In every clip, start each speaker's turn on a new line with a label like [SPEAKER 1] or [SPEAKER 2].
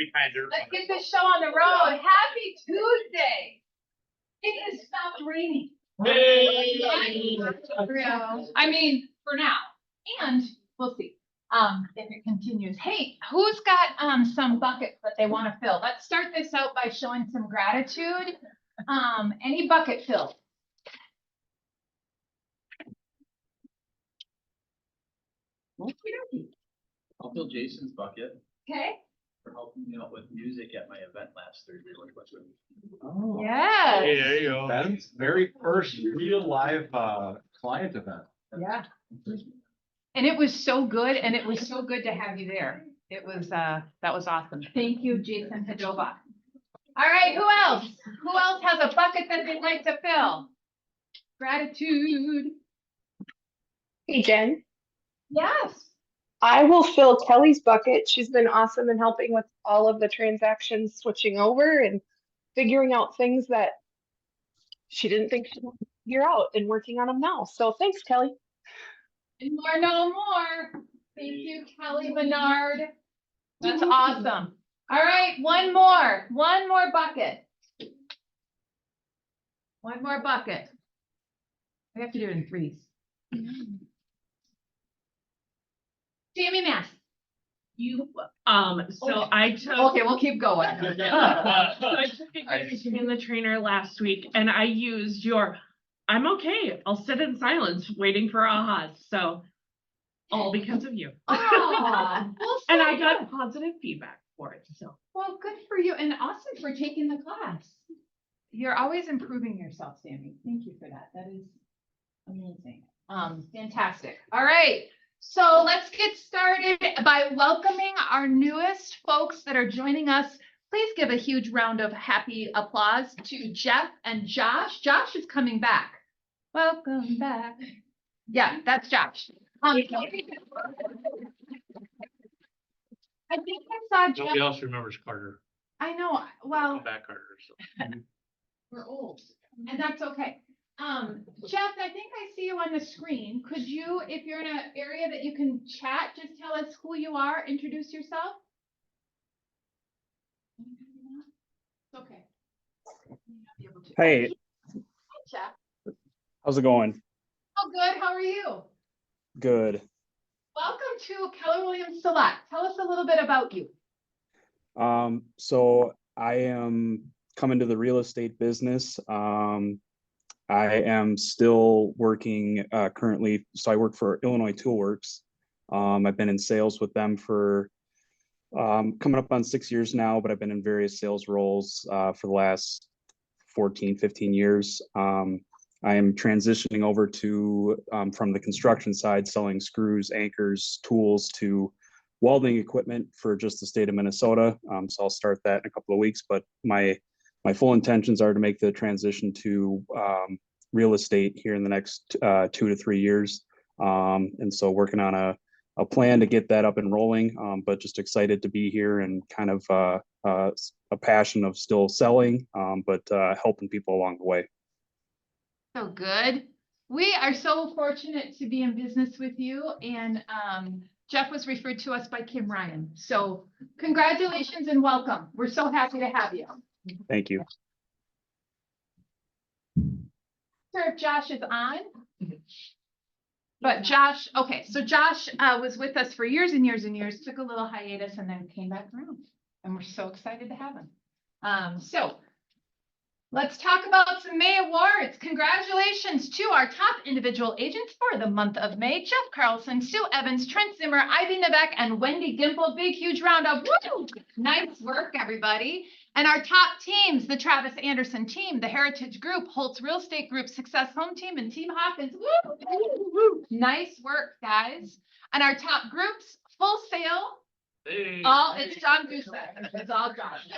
[SPEAKER 1] be kind to
[SPEAKER 2] Let's get this show on the road. Happy Tuesday. It has stopped raining. I mean, for now, and we'll see, if it continues. Hey, who's got, some buckets that they want to fill? Let's start this out by showing some gratitude. Any bucket fill?
[SPEAKER 3] I'll fill Jason's bucket
[SPEAKER 2] Okay.
[SPEAKER 3] for helping me out with music at my event last Thursday.
[SPEAKER 4] Oh.
[SPEAKER 2] Yes.
[SPEAKER 1] Hey, there you go.
[SPEAKER 4] Ben's very first real live client event.
[SPEAKER 2] Yeah. And it was so good, and it was so good to have you there. It was, that was awesome. Thank you, Jason Padova. All right, who else? Who else has a bucket that they'd like to fill? Gratitude.
[SPEAKER 5] Hey, Jen,
[SPEAKER 2] Yes.
[SPEAKER 5] I will fill Kelly's bucket. She's been awesome in helping with all of the transactions switching over and figuring out things that she didn't think she would figure out and working on them now. So thanks, Kelly.
[SPEAKER 2] And more, no more. Thank you, Kelly Bernard. That's awesome. All right, one more bucket. One more bucket. We have to do it in threes. Jamie Mass.
[SPEAKER 6] I took.
[SPEAKER 2] Okay, we'll keep going.
[SPEAKER 6] I took it in the trainer last week and I used your, I'm okay, I'll sit in silence waiting for ahas, so all because of you.
[SPEAKER 2] Aw, well,
[SPEAKER 6] And
[SPEAKER 2] so
[SPEAKER 6] I got
[SPEAKER 2] good.
[SPEAKER 6] positive feedback for it, so.
[SPEAKER 2] Well, good for you and awesome for taking the class. You're always improving yourself, Sammy. Thank you for that. That is amazing. Fantastic. All right. So let's get started by welcoming our newest folks that are joining us. Please give a huge round of happy applause to Jeff and Josh. Josh is coming back. Welcome back. Yeah, that's Josh. I think I saw Jeff.
[SPEAKER 1] Nobody else remembers Carter.
[SPEAKER 2] I know. Well,
[SPEAKER 1] Come back, Carter. So.
[SPEAKER 2] we're old, and that's okay. Jeff, I think I see you on the screen. Could you, if you're in an area that you can chat, just tell us who you are, introduce yourself? It's okay. You may not be able to.
[SPEAKER 7] Hey,
[SPEAKER 2] Hi, Jeff.
[SPEAKER 7] how's it going?
[SPEAKER 2] Oh, good. How are you?
[SPEAKER 7] Good.
[SPEAKER 2] Welcome to Keller Williams Select. Tell us a little bit about you.
[SPEAKER 7] So I am coming to the real estate business. I am still working currently. So I work for Illinois Toolworks. I've been in sales with them for coming up on 6 years now, but I've been in various sales roles for the last 14, 15 years. I am transitioning over to from the construction side, selling screws, anchors, tools to welding equipment for just the state of Minnesota. So I'll start that in a couple of weeks, but my full intentions are to make the transition to real estate here in the next 2 to 3 years. And so working on a plan to get that up and rolling, but just excited to be here and kind of a passion of still selling, but helping people along the way.
[SPEAKER 2] So good. We are so fortunate to be in business with you, and Jeff was referred to us by Kim Ryan. So congratulations and welcome. We're so happy to have you.
[SPEAKER 7] Thank you.
[SPEAKER 2] Sure, if Josh is on. But Josh, okay, so Josh was with us for years and years and years, took a little hiatus and then came back around. And we're so excited to have him. So let's talk about some May awards. Congratulations to our top individual agents for the month of May: Jeff Carlson, Sue Evans, Trent Zimmer, Ivy Nevek, and Wendy Gimple. Big, huge round of woo! Nice work, everybody. And our top teams: the Travis Anderson team, the Heritage Group, Holtz Real Estate Group, Success Home Team, and Team Hawkins. Woo, woo, woo. Nice work, guys. And our top groups: Full Sail.
[SPEAKER 1] Hey.
[SPEAKER 2] It's John Gusak. It's all Josh.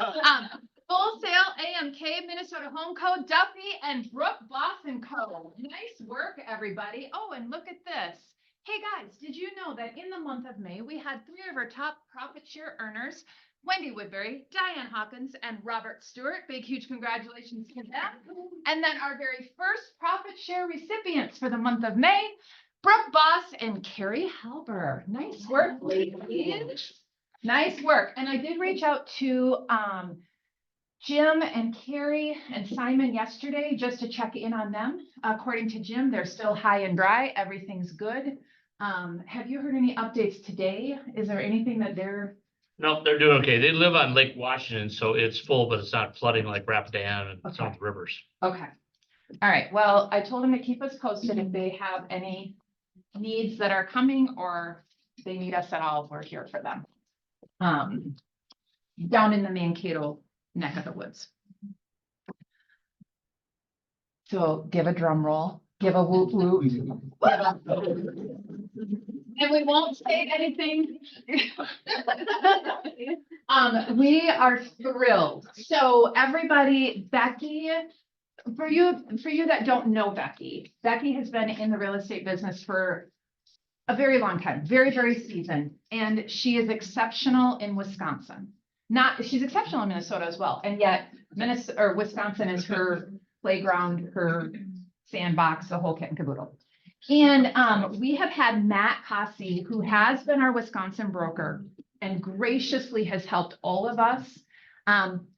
[SPEAKER 2] Full Sail, AMK, Minnesota Home Co., Duffy, and Brooke Boss & Co. Nice work, everybody. Oh, and look at this. Hey, guys, did you know that in the month of May, we had 3 of our top profit share earners: Wendy Woodbury, Diane Hawkins, and Robert Stewart. Big, huge congratulations to them. And then our very first profit share recipients for the month of May: Brooke Boss and Carrie Halber. Nice work, ladies. Nice work. And I did reach out to, Jim and Carrie and Simon yesterday just to check in on them. According to Jim, they're still high and dry. Everything's good. Have you heard any updates today? Is there anything that they're,
[SPEAKER 1] No, they're doing okay. They live on Lake Washington, so it's full, but it's not flooding like Rapidan and some of the rivers.
[SPEAKER 2] okay. All right. Well, I told them to keep us posted if they have any needs that are coming or they need us at all. We're here for them. Down in the Mankato neck of the woods. So give a drum roll, give a whoop whoop. And we won't say anything. We are thrilled. So everybody, Becky, for you that don't know Becky, Becky has been in the real estate business for a very long time, very, very seasoned, and she is exceptional in Wisconsin. She's exceptional in Minnesota as well, and yet Minnesota or Wisconsin is her playground, her sandbox, the whole kit and caboodle. And we have had Matt Cossey, who has been our Wisconsin broker and graciously has helped all of us.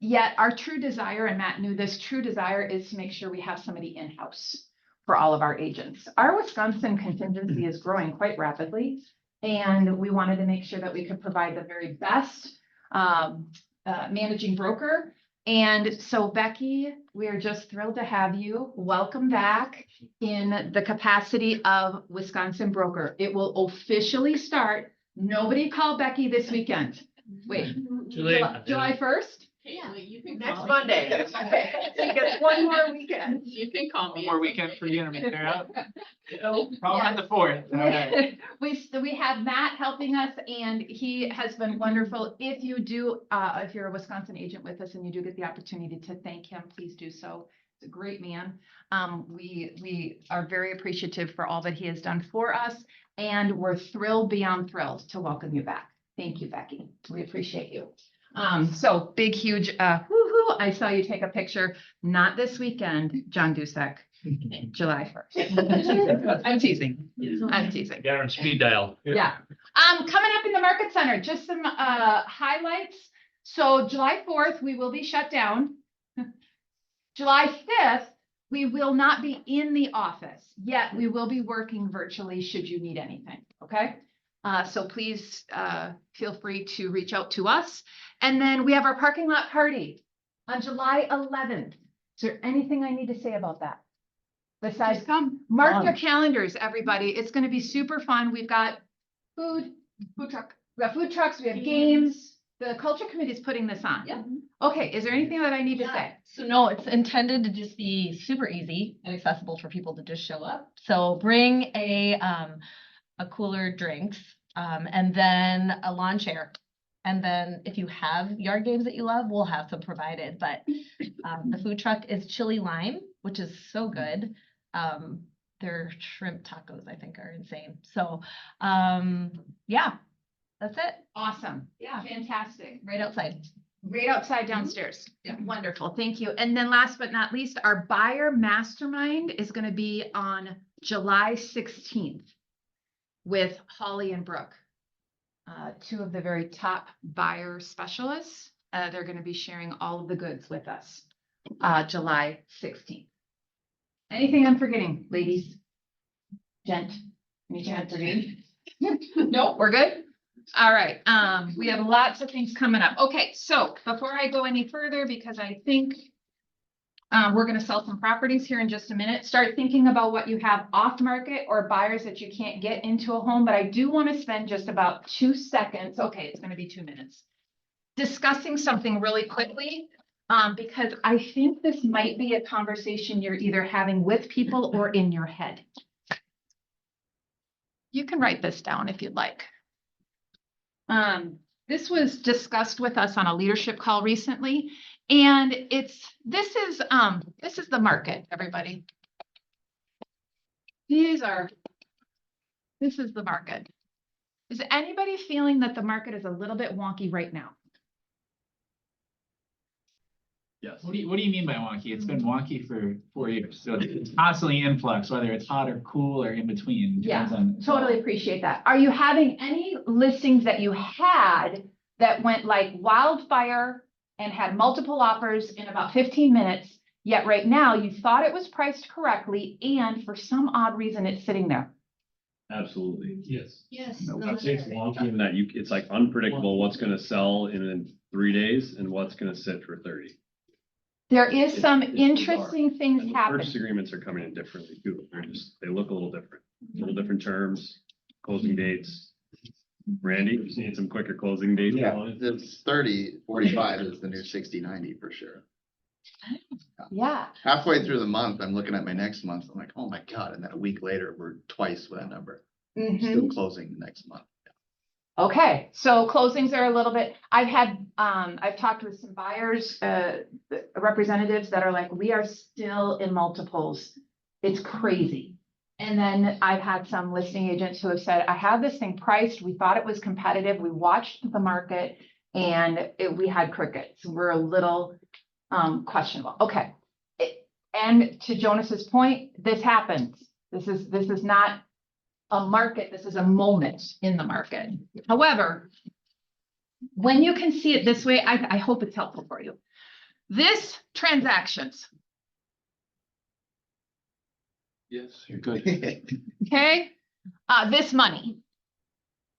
[SPEAKER 2] Yet our true desire, and Matt knew this, true desire is to make sure we have somebody in-house for all of our agents. Our Wisconsin contingency is growing quite rapidly, and we wanted to make sure that we could provide the very best managing broker. And so Becky, we are just thrilled to have you. Welcome back in the capacity of Wisconsin broker. It will officially start. Nobody call Becky this weekend. Wait, July 1st?
[SPEAKER 6] Yeah, you can
[SPEAKER 8] Next Monday.
[SPEAKER 2] Okay, she gets one more weekend.
[SPEAKER 6] You can call
[SPEAKER 8] One
[SPEAKER 6] me.
[SPEAKER 8] more weekend for you, I mean, they're out. Probably on the 4th. All right.
[SPEAKER 2] We have Matt helping us and he has been wonderful. If you do, if you're a Wisconsin agent with us and you do get the opportunity to thank him, please do so. He's a great man. We are very appreciative for all that he has done for us and we're thrilled beyond thrilled to welcome you back. Thank you, Becky. We appreciate you. So big, huge, woo-hoo, I saw you take a picture, not this weekend, John Dusek, July 1st. I'm teasing. I'm teasing.
[SPEAKER 1] Got her on speed dial.
[SPEAKER 2] Yeah. Coming up in the market center, just some highlights. So July 4th, we will be shut down. July 5th, we will not be in the office, yet we will be working virtually should you need anything, okay? So please feel free to reach out to us. And then we have our parking lot party on July 11th. Is there anything I need to say about that? Besides, mark your calendars, everybody. It's going to be super fun. We've got food truck. We have food trucks. We have games. The culture committee is putting this on.
[SPEAKER 9] Yeah.
[SPEAKER 2] Okay. Is there anything that I need to say?
[SPEAKER 9] So no, it's intended to just be super easy and accessible for people to just show up. So bring a cooler drinks, and then a lawn chair. And then if you have yard games that you love, we'll have some provided, but the food truck is chili lime, which is so good. Their shrimp tacos, I think, are insane. So, yeah, that's it.
[SPEAKER 2] Awesome.
[SPEAKER 9] Yeah,
[SPEAKER 2] Fantastic.
[SPEAKER 9] right outside.
[SPEAKER 2] Right outside downstairs.
[SPEAKER 9] Yeah.
[SPEAKER 2] Wonderful. Thank you. And then last but not least, our buyer mastermind is going to be on July 16th with Holly and Brooke, two of the very top buyer specialists. They're going to be sharing all of the goods with us, July 16th. Anything I'm forgetting, ladies? Anything I'm forgetting? Nope, we're good. All right, we have lots of things coming up. Okay, so before I go any further, because I think we're gonna sell some properties here in just a minute, start thinking about what you have off market or buyers that you can't get into a home, but I do want to spend just about 2 seconds, okay, it's gonna be 2 minutes, discussing something really quickly, because I think this might be a conversation you're either having with people or in your head. You can write this down if you'd like. This was discussed with us on a leadership call recently, and this is the market, everybody. This is the market. Is anybody feeling that the market is a little bit wonky right now?
[SPEAKER 3] Yes.
[SPEAKER 8] What do you mean by wonky? It's been wonky for 4 years, so it's constantly in flux, whether it's hot or cool or in between.
[SPEAKER 2] Yeah,
[SPEAKER 8] Depends on-
[SPEAKER 2] totally appreciate that. Are you having any listings that you had that went like wildfire and had multiple offers in about 15 minutes. Yet right now you thought it was priced correctly and for some odd reason it's sitting there.
[SPEAKER 10] Absolutely.
[SPEAKER 1] Yes.
[SPEAKER 9] Yes.
[SPEAKER 10] I think it's wonky in that it's like unpredictable what's gonna sell in 3 days and what's gonna sit for 30.
[SPEAKER 2] There is some
[SPEAKER 10] It's bizarre.
[SPEAKER 2] interesting things
[SPEAKER 10] And the
[SPEAKER 2] happening.
[SPEAKER 10] purchase agreements are coming in differently too. They look a little different, little different terms, closing dates. Randy, you've seen some quicker closing dates.
[SPEAKER 4] Yeah.
[SPEAKER 11] It's 30-45 is the new 60-90 for sure.
[SPEAKER 2] Yeah,
[SPEAKER 11] Halfway through the month, I'm looking at my next month, I'm like, oh my God, and then a week later, we're twice that number.
[SPEAKER 2] mhm.
[SPEAKER 11] Still closing next month.
[SPEAKER 2] Okay, so closings are a little bit, I've talked with some buyers, representatives that are like, we are still in multiples. It's crazy. And then I've had some listing agents who have said, I have this thing priced. We thought it was competitive. We watched the market and we had crickets. We're a little questionable. Okay. And to Jonas's point, this happens. This is not a market. This is a moment in the market. However, when you can see it this way, I hope it's helpful for you. This transactions,
[SPEAKER 8] Yes, you're good.
[SPEAKER 2] okay? This money.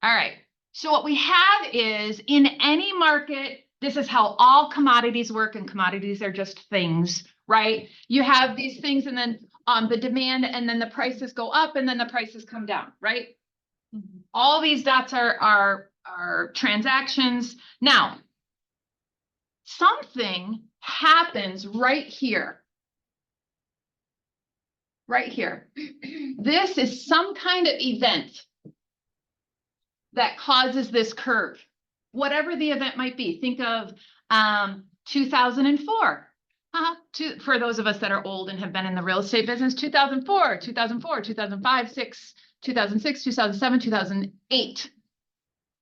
[SPEAKER 2] All right. So what we have is in any market, this is how all commodities work, and commodities are just things, right? You have these things and then the demand and then the prices go up and then the prices come down, right? All these dots are transactions. Now, something happens right here. Right here. This is some kind of event that causes this curve, whatever the event might be. Think of 2004. For those of us that are old and have been in the real estate business, 2004, 2005, 6, 2006, 2007, 2008,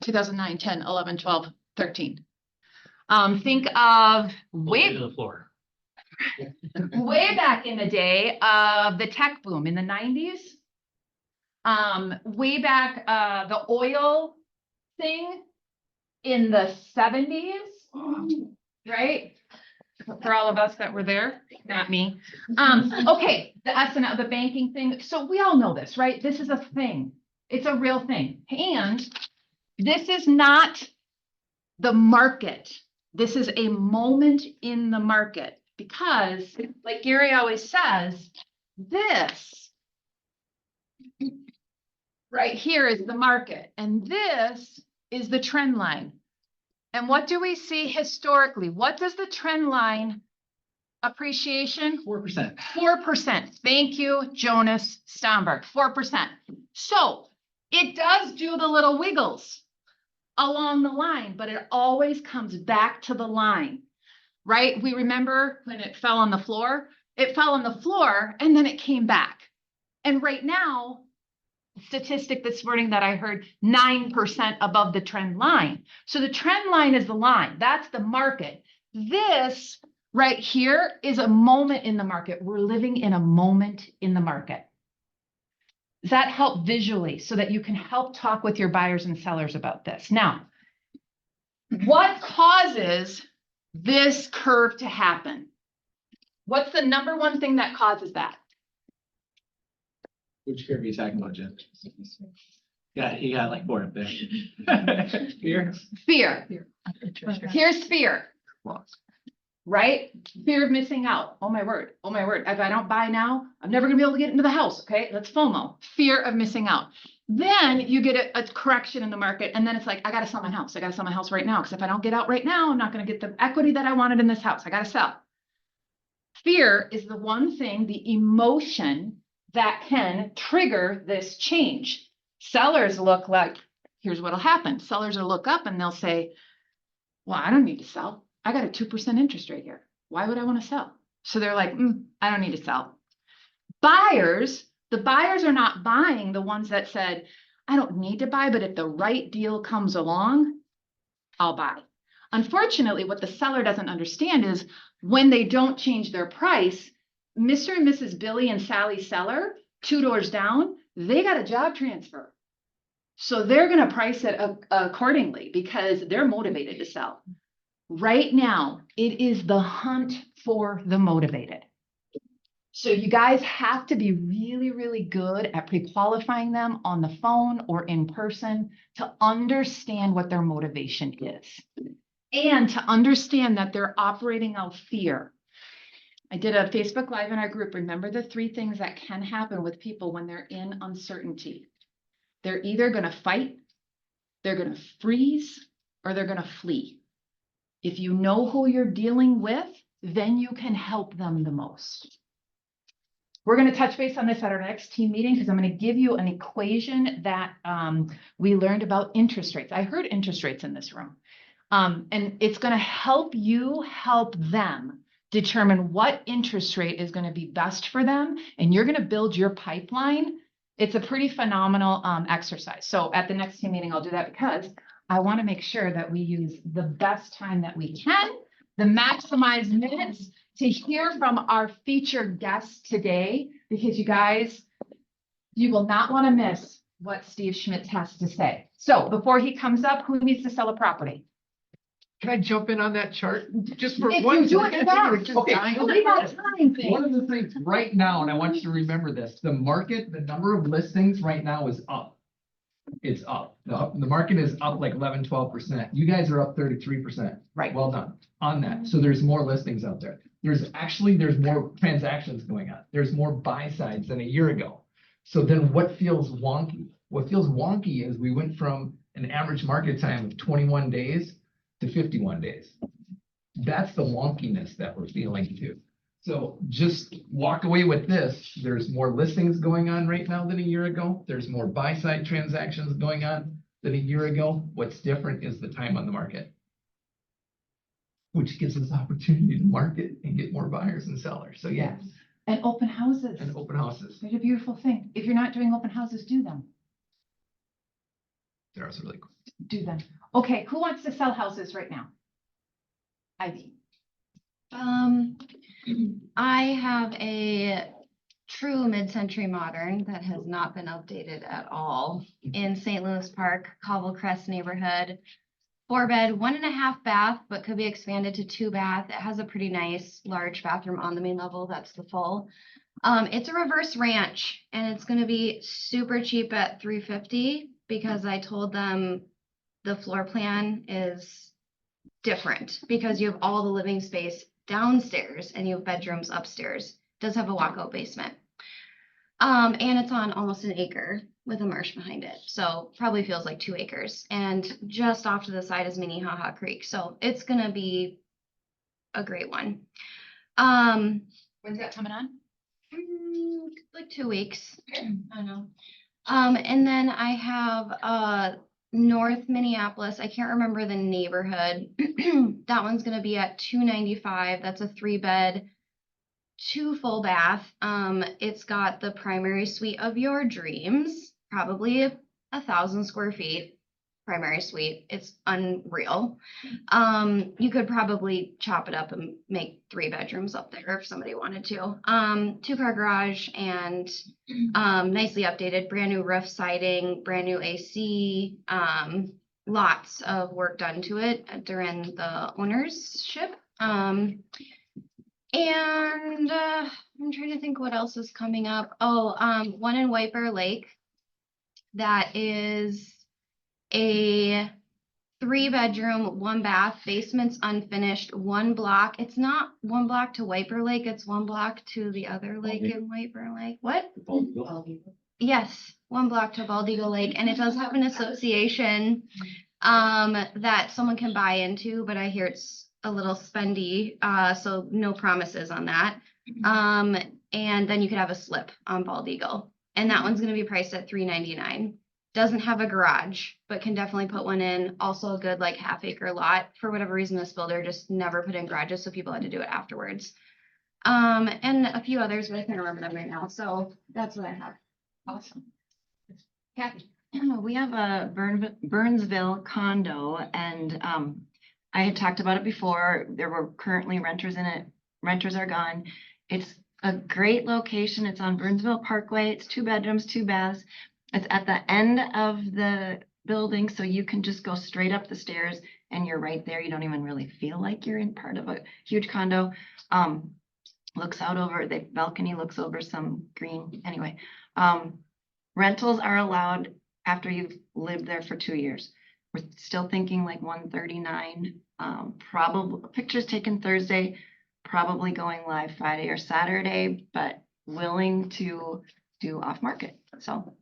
[SPEAKER 2] 2009, 10, 11, 12, 13. Think of
[SPEAKER 1] Way to the floor.
[SPEAKER 2] way back in the day of the tech boom in the 90s. Way back, the oil thing in the 70s, right? For all of us that were there, not me. Okay, the S&L, the banking thing. So we all know this, right? This is a thing. It's a real thing. And this is not the market. This is a moment in the market. Because, like Gary always says, this right here is the market, and this is the trend line. And what do we see historically? What does the trend line appreciation?
[SPEAKER 8] 4%.
[SPEAKER 2] 4%. Thank you, Jonas Stomberg, 4%. So it does do the little wiggles along the line, but it always comes back to the line. Right? We remember when it fell on the floor, and then it came back. And right now, statistic this morning that I heard, 9% above the trend line. So the trend line is the line. That's the market. This right here is a moment in the market. We're living in a moment in the market. Does that help visually so that you can help talk with your buyers and sellers about this? Now, what causes this curve to happen? What's the number one thing that causes that?
[SPEAKER 8] Which curve are you talking about, Jen? Yeah, you got like 4 up there. Fear?
[SPEAKER 2] Fear. Here's fear, right? Fear of missing out. Oh my word. Oh my word. If I don't buy now, I'm never gonna be able to get into the house. Okay, that's FOMO. Fear of missing out. Then you get a correction in the market, and then it's like, I gotta sell my house. I gotta sell my house right now, because if I don't get out right now, I'm not gonna get the equity that I wanted in this house. I gotta sell. Fear is the one thing, the emotion that can trigger this change. Sellers look like, here's what'll happen. Sellers will look up and they'll say, well, I don't need to sell. I got a 2% interest rate here. Why would I want to sell? So they're like, I don't need to sell. Buyers, the buyers are not buying the ones that said, I don't need to buy, but if the right deal comes along, I'll buy. Unfortunately, what the seller doesn't understand is when they don't change their price, Mr. and Mrs. Billy and Sally seller, 2 doors down, they got a job transfer. So they're gonna price it accordingly because they're motivated to sell. Right now, it is the hunt for the motivated. So you guys have to be really, really good at pre-qualifying them on the phone or in person to understand what their motivation is. And to understand that they're operating out fear. I did a Facebook Live in our group. Remember the 3 things that can happen with people when they're in uncertainty. They're either gonna fight, they're gonna freeze, or they're gonna flee. If you know who you're dealing with, then you can help them the most. We're going to touch base on this at our next team meeting because I'm going to give you an equation that we learned about interest rates. I heard interest rates in this room. And it's going to help you help them determine what interest rate is going to be best for them. And you're going to build your pipeline. It's a pretty phenomenal exercise. So at the next team meeting, I'll do that because I want to make sure that we use the best time that we can, the maximized minutes to hear from our featured guests today, because you guys, you will not want to miss what Steve Schmitz has to say. So before he comes up, who needs to sell a property?
[SPEAKER 12] Can I jump in on that chart just for
[SPEAKER 2] If
[SPEAKER 12] one?
[SPEAKER 2] you do it fast,
[SPEAKER 12] Okay.
[SPEAKER 2] we got time.
[SPEAKER 12] One of the things right now, and I want you to remember this, the market, the number of listings right now is up. It's up. The market is up like 11, 12%. You guys are up 33%.
[SPEAKER 2] Right.
[SPEAKER 12] Well done on that. So there's more listings out there. There's more transactions going on. There's more buy sides than a year ago. So then what feels wonky? What feels wonky is we went from an average market time of 21 days to 51 days. That's the wonkiness that we're feeling too. So just walk away with this. There's more listings going on right now than a year ago. There's more buy side transactions going on than a year ago. What's different is the time on the market, which gives us opportunity to market and get more buyers and sellers. So yeah.
[SPEAKER 2] And open houses.
[SPEAKER 12] And open houses.
[SPEAKER 2] They're a beautiful thing. If you're not doing open houses, do them.
[SPEAKER 12] They're also really cool.
[SPEAKER 2] Do them. Okay, who wants to sell houses right now? Ivy.
[SPEAKER 13] I have a true mid-century modern that has not been updated at all in St. Louis Park, Cobble Crest neighborhood. 4-bed, 1.5 bath, but could be expanded to 2 bath. It has a pretty nice large bathroom on the main level. That's the full. It's a reverse ranch and it's going to be super cheap at $350 because I told them the floor plan is different because you have all the living space downstairs and you have bedrooms upstairs. It does have a walkout basement. And it's on almost an acre with a marsh behind it. So probably feels like 2 acres. And just off to the side is Minnehaha Creek. So it's going to be a great one.
[SPEAKER 2] When's that coming on?
[SPEAKER 13] Like 2 weeks. I know. And then I have North Minneapolis. I can't remember the neighborhood. That one's going to be at $295. That's a 3-bed, 2 full bath. It's got the primary suite of your dreams, probably 1,000 square feet. Primary suite. It's unreal. You could probably chop it up and make 3 bedrooms up there if somebody wanted to. 2-car garage and nicely updated, brand new roof siding, brand new AC, lots of work done to it during the ownership. And I'm trying to think what else is coming up. One in White Bear Lake that is a 3-bedroom, 1 bath, basement's unfinished, 1 block. It's not 1 block to White Bear Lake, it's 1 block to the other lake in White Bear Lake. What? Yes, 1 block to Bald Eagle Lake, and it does have an association that someone can buy into, but I hear it's a little spendy, so no promises on that. And then you could have a slip on Bald Eagle, and that one's going to be priced at $399. Doesn't have a garage, but can definitely put one in. Also a good like 1/2-acre lot. For whatever reason, this builder just never put in garages, so people had to do it afterwards. And a few others, but I can't remember them right now. So that's what I have.
[SPEAKER 2] Awesome. Kathy.
[SPEAKER 14] We have a Burnsville condo, and I had talked about it before. There were currently renters in it. Renters are gone. It's a great location. It's on Burnsville Parkway. It's 2 bedrooms, 2 baths. It's at the end of the building, so you can just go straight up the stairs and you're right there. You don't even really feel like you're in part of a huge condo. Looks out over, the balcony looks over some green, anyway. Rentals are allowed after you've lived there for 2 years. We're still thinking like 139, probably pictures taken Thursday, probably going live Friday or Saturday, but willing to do off market, so.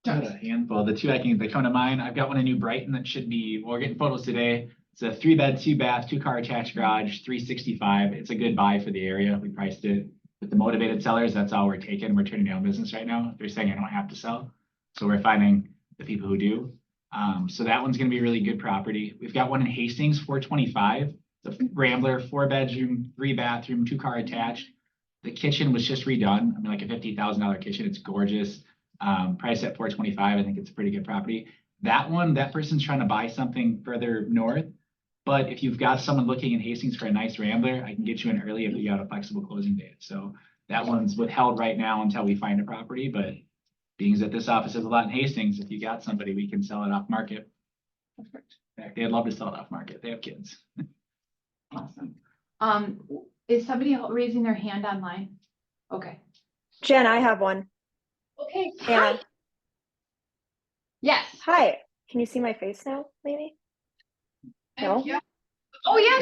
[SPEAKER 8] Got a handful. The two that come to mind. I've got one in New Brighton that should be, we're getting photos today. It's a 3-bed, 2-bath, 2-car attached garage, 365. It's a good buy for the area. We priced it with the motivated sellers. That's all we're taking. We're turning down business right now. They're saying I don't have to sell. So we're finding the people who do. So that one's going to be a really good property. We've got one in Hastings, 425. It's a Rambler, 4-bedroom, 3-bathroom, 2-car attached. The kitchen was just redone. I mean, like a $50,000 kitchen. It's gorgeous. Price at 425. I think it's a pretty good property. That one, that person's trying to buy something further north. But if you've got someone looking in Hastings for a nice Rambler, I can get you in early if you got a flexible closing date. So that one's withheld right now until we find a property. But being that this office is a lot in Hastings, if you got somebody, we can sell it off market. Perfect. In fact, they'd love to sell it off market. They have kids.
[SPEAKER 2] Awesome. Is somebody raising their hand online? Okay.
[SPEAKER 15] Jen, I have one.
[SPEAKER 2] Okay.
[SPEAKER 15] Anna.
[SPEAKER 2] Yes.
[SPEAKER 15] Hi. Can you see my face now, maybe? No?
[SPEAKER 2] Oh, yes.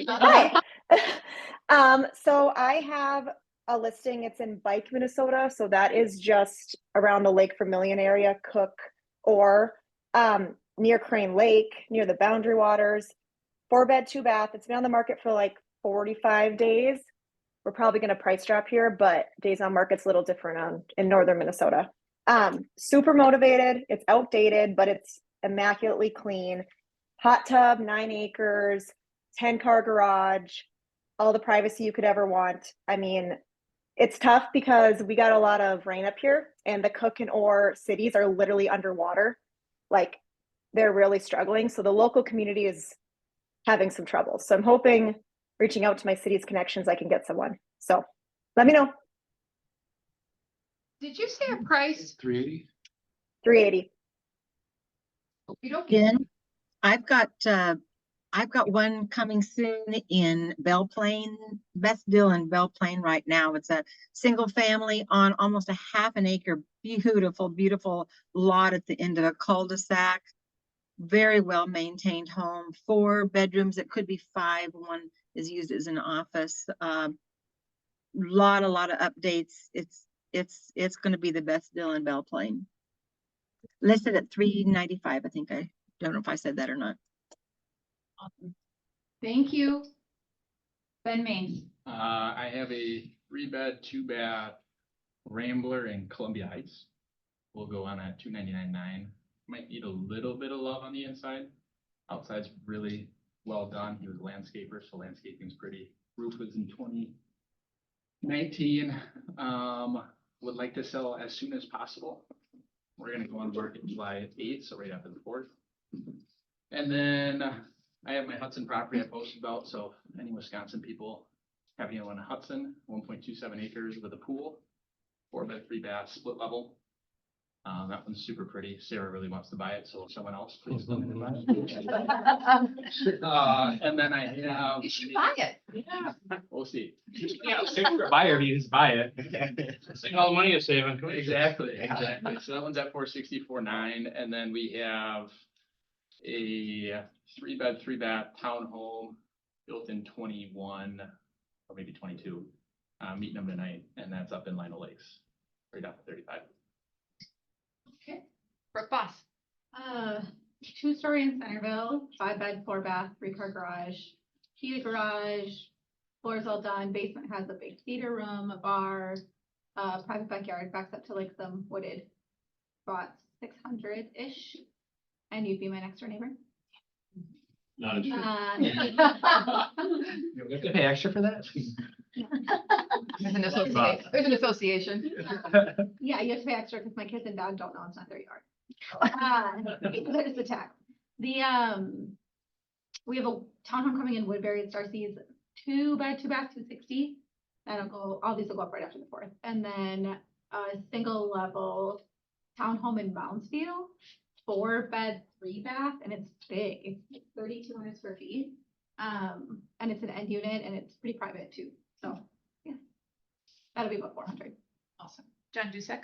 [SPEAKER 15] Hi. So I have a listing. It's in Bike, Minnesota. So that is just around the Lake Vermilion area, Cook, or near Crane Lake, near the Boundary Waters. 4-bed, 2-bath. It's been on the market for like 45 days. We're probably going to price drop here, but days on market's a little different in northern Minnesota. Super motivated. It's outdated, but it's immaculately clean. Hot tub, 9 acres, 10-car garage, all the privacy you could ever want. I mean, it's tough because we got a lot of rain up here, and the Cook and Orr cities are literally underwater. Like, they're really struggling. So the local community is having some trouble. So I'm hoping, reaching out to my city's connections, I can get someone. So let me know.
[SPEAKER 2] Did you say a price?
[SPEAKER 8] 380.
[SPEAKER 15] 380.
[SPEAKER 16] Jen, I've got one coming soon in Belle Plaine, best deal in Belle Plaine right now. It's a single family on almost a half an acre, beautiful lot at the end of a cul-de-sac. Very well maintained home, 4 bedrooms. It could be 5. One is used as an office. Lot of updates. It's going to be the best deal in Belle Plaine. Listed at $395. I think. I don't know if I said that or not.
[SPEAKER 2] Awesome. Thank you. Ben Main.
[SPEAKER 3] I have a 3-bed, 2-bath Rambler in Columbia Heights. We'll go on at $299.9. Might need a little bit of love on the inside. Outside's really well done. He was a landscaper, so landscaping's pretty. Roof was in 2019. Would like to sell as soon as possible. We're gonna go on market July 8th, so right after the 4th. And then I have my Hudson property I posted about, so any Wisconsin people have anyone in Hudson, 1.27 acres with a pool, 4-bed, 3-bath, split level. That one's super pretty. Sarah really wants to buy it, so someone else please come in and buy it. And then I have.
[SPEAKER 2] You should buy it.
[SPEAKER 3] Yeah, we'll see. Yeah, for a buyer, you just buy it.
[SPEAKER 1] See all the money you're saving.
[SPEAKER 3] Exactly. So that one's at $464.9, and then we have a 3-bed, 3-bath townhome built in 21 or maybe 22. Meeting them tonight, and that's up in Lino Lakes, right off of 35.
[SPEAKER 2] Okay. Brooke Boss.
[SPEAKER 17] 2-story in Centerville, 5-bed, 4-bath, 3-car garage, heated garage, floors all done. Basement has a big theater room, a bar, private backyard, backs up to like some wooded spots, 600-ish. And you'd be my next door neighbor.
[SPEAKER 10] Not a
[SPEAKER 3] You have to pay extra for that?
[SPEAKER 2] There's an association.
[SPEAKER 17] Yeah, you have to pay extra because my kids and dad don't know it's not their yard. There's the tax. We have a townhome coming in Woodbury at Starcy's, 2-bed, 2-bath, 260. All these will go up right after the 4th. And then a single level townhome in Moundsview, 4-bed, 3-bath, and it's big. It's 3,200 square feet. And it's an end unit and it's pretty private too. So, yeah, that'll be about 400.
[SPEAKER 2] Awesome. John Dusek?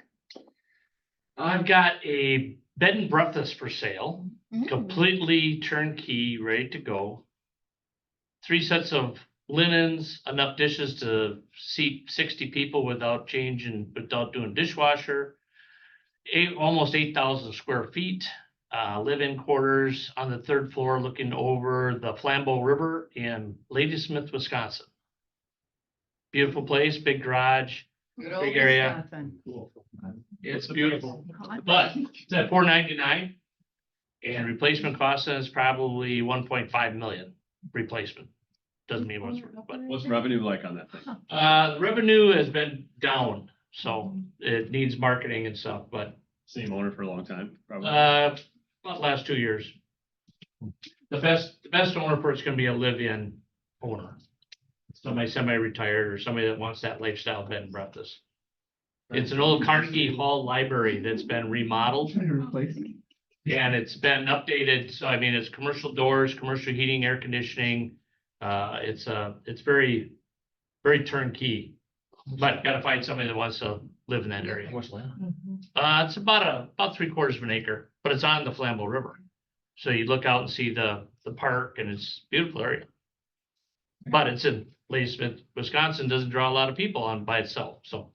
[SPEAKER 1] I've got a bed and breakfast for sale,
[SPEAKER 2] Mm.
[SPEAKER 1] completely turnkey, ready to go. 3 sets of linens, enough dishes to seat 60 people without doing dishwasher. Almost 8,000 square feet, live-in quarters on the 3rd floor looking over the Flambeau River in Ladysmith, Wisconsin. Beautiful place, big garage, big area. It's beautiful, but it's at $499 and replacement cost is probably 1.5 million replacement. Doesn't mean much, but
[SPEAKER 10] What's revenue like on that thing?
[SPEAKER 1] the revenue has been down, so it needs marketing and stuff, but
[SPEAKER 10] Same owner for a long time, probably.
[SPEAKER 1] about the last 2 years. The best owner for it's gonna be a live-in owner. Somebody semi-retired or somebody that wants that lifestyle bed and breakfast. It's an old Carnegie Hall library that's been remodeled. And it's been updated, so I mean, it's commercial doors, commercial heating, air conditioning. It's very, very turnkey. But gotta find somebody that wants to live in that area. It's about 3/4 of an acre, but it's on the Flambeau River. So you look out and see the park and it's a beautiful area. But it's in Ladysmith, Wisconsin, doesn't draw a lot of people on by itself, so.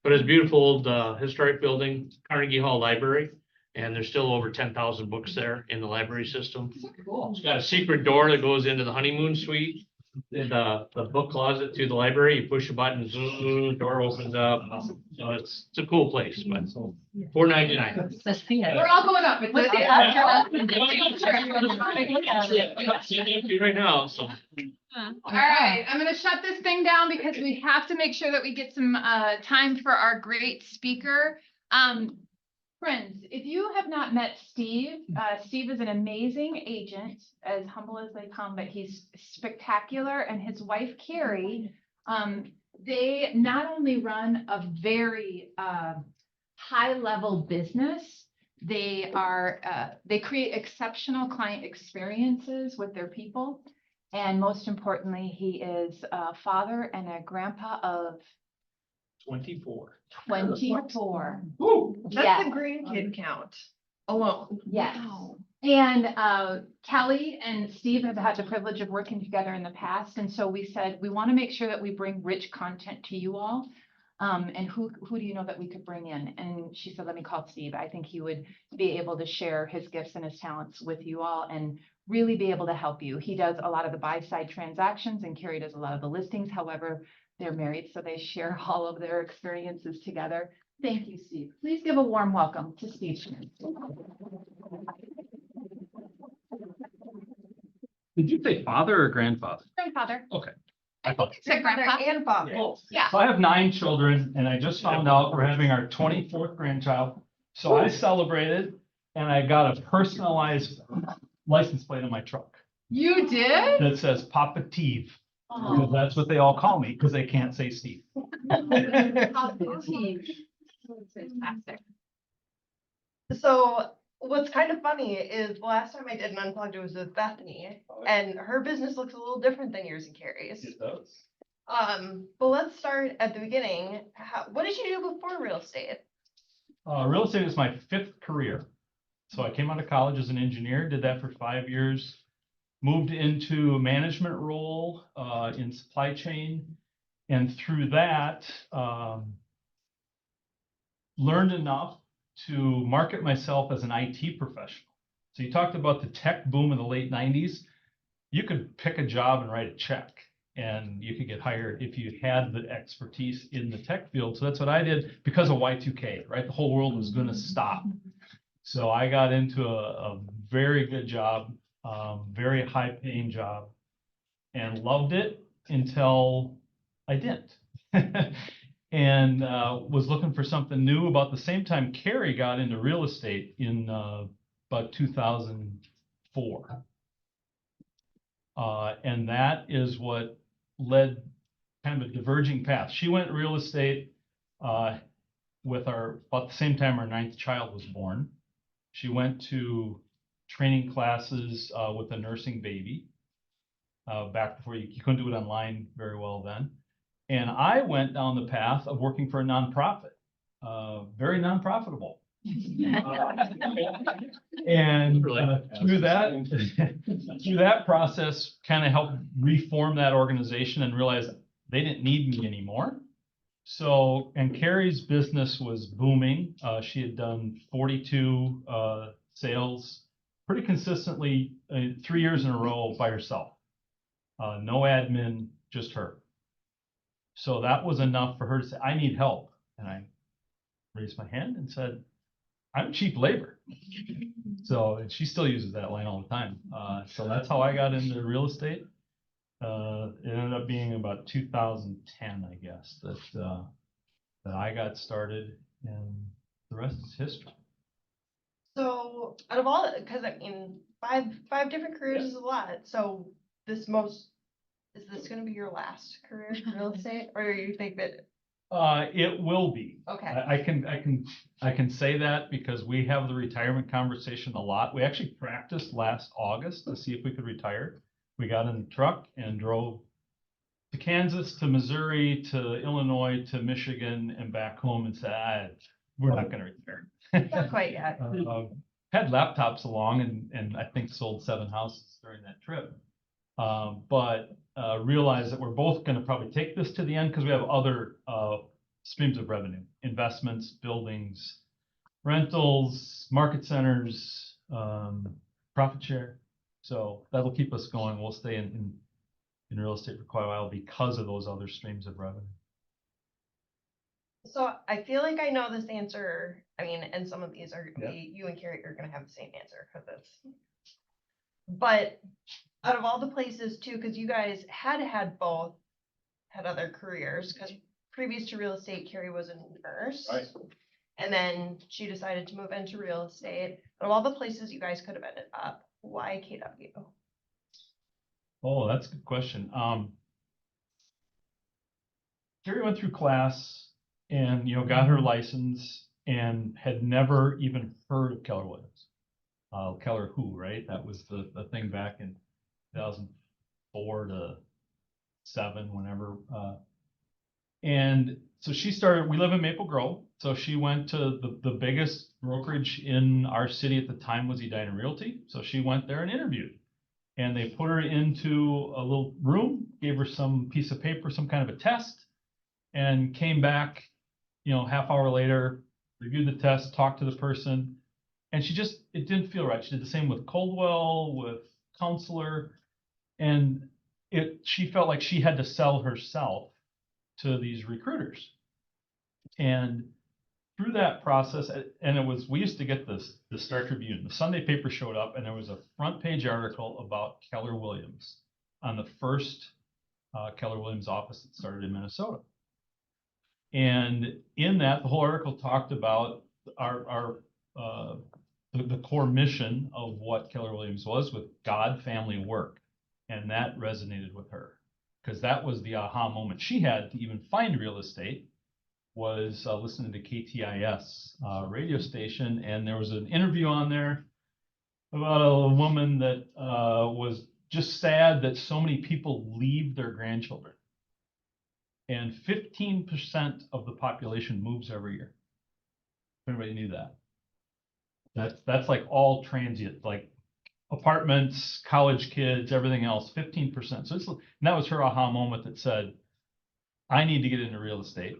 [SPEAKER 1] But it's beautiful old historic building, Carnegie Hall Library, and there's still over 10,000 books there in the library system. It's got a secret door that goes into the honeymoon suite. In the book closet to the library, you push a button, zoom, door opens up. So it's a cool place, but $499.
[SPEAKER 9] Let's see it.
[SPEAKER 2] We're all going up. It's
[SPEAKER 1] Right now, so.
[SPEAKER 2] All right, I'm gonna shut this thing down because we have to make sure that we get some time for our great speaker. Friends, if you have not met Steve, Steve is an amazing agent, as humble as they come, but he's spectacular. And his wife, Carrie, they not only run a very high-level business, they create exceptional client experiences with their people. And most importantly, he is a father and a grandpa of
[SPEAKER 1] 24.
[SPEAKER 2] 24.
[SPEAKER 6] That's
[SPEAKER 2] Yes.
[SPEAKER 6] the grandkid count alone.
[SPEAKER 2] Yes. And Kelly and Steve have had the privilege of working together in the past. And so we said, we want to make sure that we bring rich content to you all. And who do you know that we could bring in? And she said, let me call Steve. I think he would be able to share his gifts and his talents with you all and really be able to help you. He does a lot of the buy-side transactions and Carrie does a lot of the listings. However, they're married, so they share all of their experiences together. Thank you, Steve. Please give a warm welcome to Steve Schmidt.
[SPEAKER 18] Did you say father or grandfather?
[SPEAKER 2] Grandfather.
[SPEAKER 18] Okay.
[SPEAKER 2] I think it's a grandpa and father. Yeah.
[SPEAKER 18] So I have 9 children and I just found out we're having our 24th grandchild. So I celebrated and I got a personalized license plate on my truck
[SPEAKER 2] You did?
[SPEAKER 18] that says Papa Teve. Because that's what they all call me because they can't say Steve.
[SPEAKER 2] Fantastic.
[SPEAKER 6] So what's kind of funny is the last time I did an unplugged, it was with Bethany, and her business looks a little different than yours and Carrie's.
[SPEAKER 18] It does.
[SPEAKER 6] But let's start at the beginning. What did you do before real estate?
[SPEAKER 18] Real estate is my 5th career. So I came out of college as an engineer, did that for 5 years. Moved into a management role in supply chain. And through that, learned enough to market myself as an IT professional. So you talked about the tech boom in the late 90s. You could pick a job and write a check and you could get hired if you had the expertise in the tech field. So that's what I did because of Y2K, right? The whole world was going to stop. So I got into a very good job. Very high paying job and loved it until I didn't. And was looking for something new about the same time Carrie got into real estate in about 2004. And that is what led kind of a diverging path. She went real estate, with about the same time our 9th child was born. She went to training classes with a nursing baby back before you couldn't do it online very well then. And I went down the path of working for a nonprofit, very non-profitable. And through that process, kind of helped reform that organization and realize they didn't need me anymore. So, and Carrie's business was booming. She had done 42 sales pretty consistently 3 years in a row by herself. No admin, just her. So that was enough for her to say, I need help. And I raised my hand and said, I'm cheap labor. So, and she still uses that line all the time. So that's how I got into real estate. It ended up being about 2010, I guess, that I got started, and the rest is history.
[SPEAKER 6] So out of all, because I mean, five different careers is a lot. So is this going to be your last career in real estate, or you think that?
[SPEAKER 18] It will be.
[SPEAKER 6] Okay.
[SPEAKER 18] I can say that because we have the retirement conversation a lot. We actually practiced last August to see if we could retire. We got in the truck and drove to Kansas, to Missouri, to Illinois, to Michigan, and back home and said, we're not going to retire.
[SPEAKER 6] Not quite yet.
[SPEAKER 18] Had laptops along and I think sold 7 houses during that trip. But realized that we're both going to probably take this to the end because we have other streams of revenue, investments, buildings, rentals, market centers, profit share. So that'll keep us going. We'll stay in real estate for quite a while because of those other streams of revenue.
[SPEAKER 6] So I feel like I know this answer. I mean, and some of these are going to be, you and Carrie are going to have the same answer because but out of all the places too, because you guys had other careers, because previous to real estate, Carrie was a nurse.
[SPEAKER 10] Right.
[SPEAKER 6] And then she decided to move into real estate. Out of all the places you guys could have ended up, why KW?
[SPEAKER 18] Oh, that's a good question. Carrie went through class and, got her license and had never even heard of Keller Williams. Keller who, right? That was the thing back in 2004 to 7, whenever. And so she started, we live in Maple Grove. So she went to the biggest brokerage in our city at the time was Edina Realty. So she went there and interviewed. And they put her into a little room, gave her some piece of paper, some kind of a test, and came back, half hour later, reviewed the test, talked to the person, and it didn't feel right. She did the same with Coldwell, with Counselor, and she felt like she had to sell herself to these recruiters. And through that process, and we used to get the Star Tribune, the Sunday paper showed up, and there was a front page article about Keller Williams on the first Keller Williams office that started in Minnesota. And in that, the whole article talked about the core mission of what Keller Williams was with God, family, work. And that resonated with her because that was the aha moment she had to even find real estate, was listening to KTIS radio station. And there was an interview on there about a woman that was just sad that so many people leave their grandchildren. And 15% of the population moves every year. Everybody knew that. That's like all transient, like apartments, college kids, everything else, 15%. So and that was her aha moment that said, I need to get into real estate.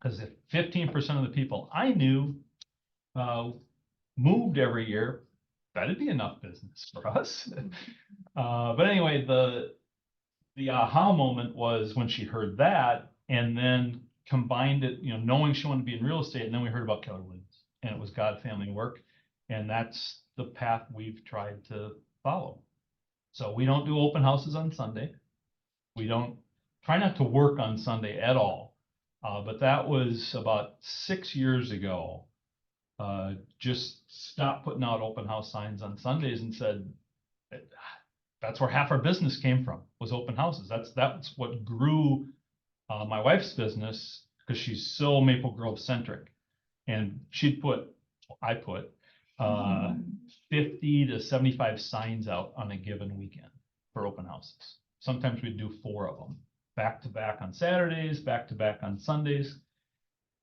[SPEAKER 18] Because if 15% of the people I knew moved every year, that'd be enough business for us. But anyway, the aha moment was when she heard that and then combined it, knowing she wanted to be in real estate. And then we heard about Keller Williams, and it was God, family, work. And that's the path we've tried to follow. So we don't do open houses on Sunday. We don't try not to work on Sunday at all. But that was about 6 years ago. Just stopped putting out open house signs on Sundays and said, that's where half our business came from, was open houses. That's what grew my wife's business because she's so Maple Grove centric. And I put 50 to 75 signs out on a given weekend for open houses. Sometimes we'd do 4 of them, back to back on Saturdays, back to back on Sundays.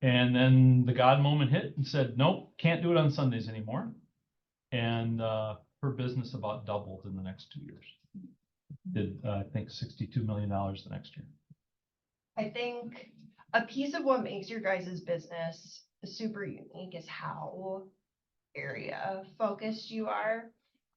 [SPEAKER 18] And then the God moment hit and said, nope, can't do it on Sundays anymore. And her business about doubled in the next 2 years. Did, I think, $62 million the next year.
[SPEAKER 19] I think a piece of what makes your guys' business super unique is how area focused you are.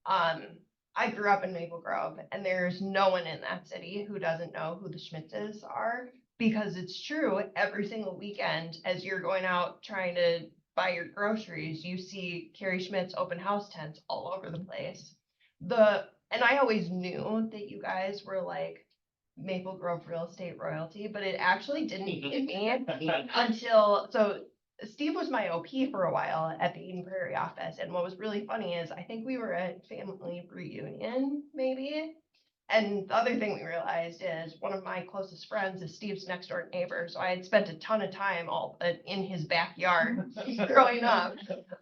[SPEAKER 19] I grew up in Maple Grove, and there's no one in that city who doesn't know who the Schmitzes are, because it's true, every single weekend as you're going out trying to buy your groceries, you see Carrie Schmitz open house tents all over the place. And I always knew that you guys were like Maple Grove real estate royalty, but it actually didn't hit me until, so Steve was my OP for a while at the Eden Prairie office. And what was really funny is I think we were at family reunion maybe. And the other thing we realized is one of my closest friends is Steve's next door neighbor. So I had spent a ton of time in his backyard growing up.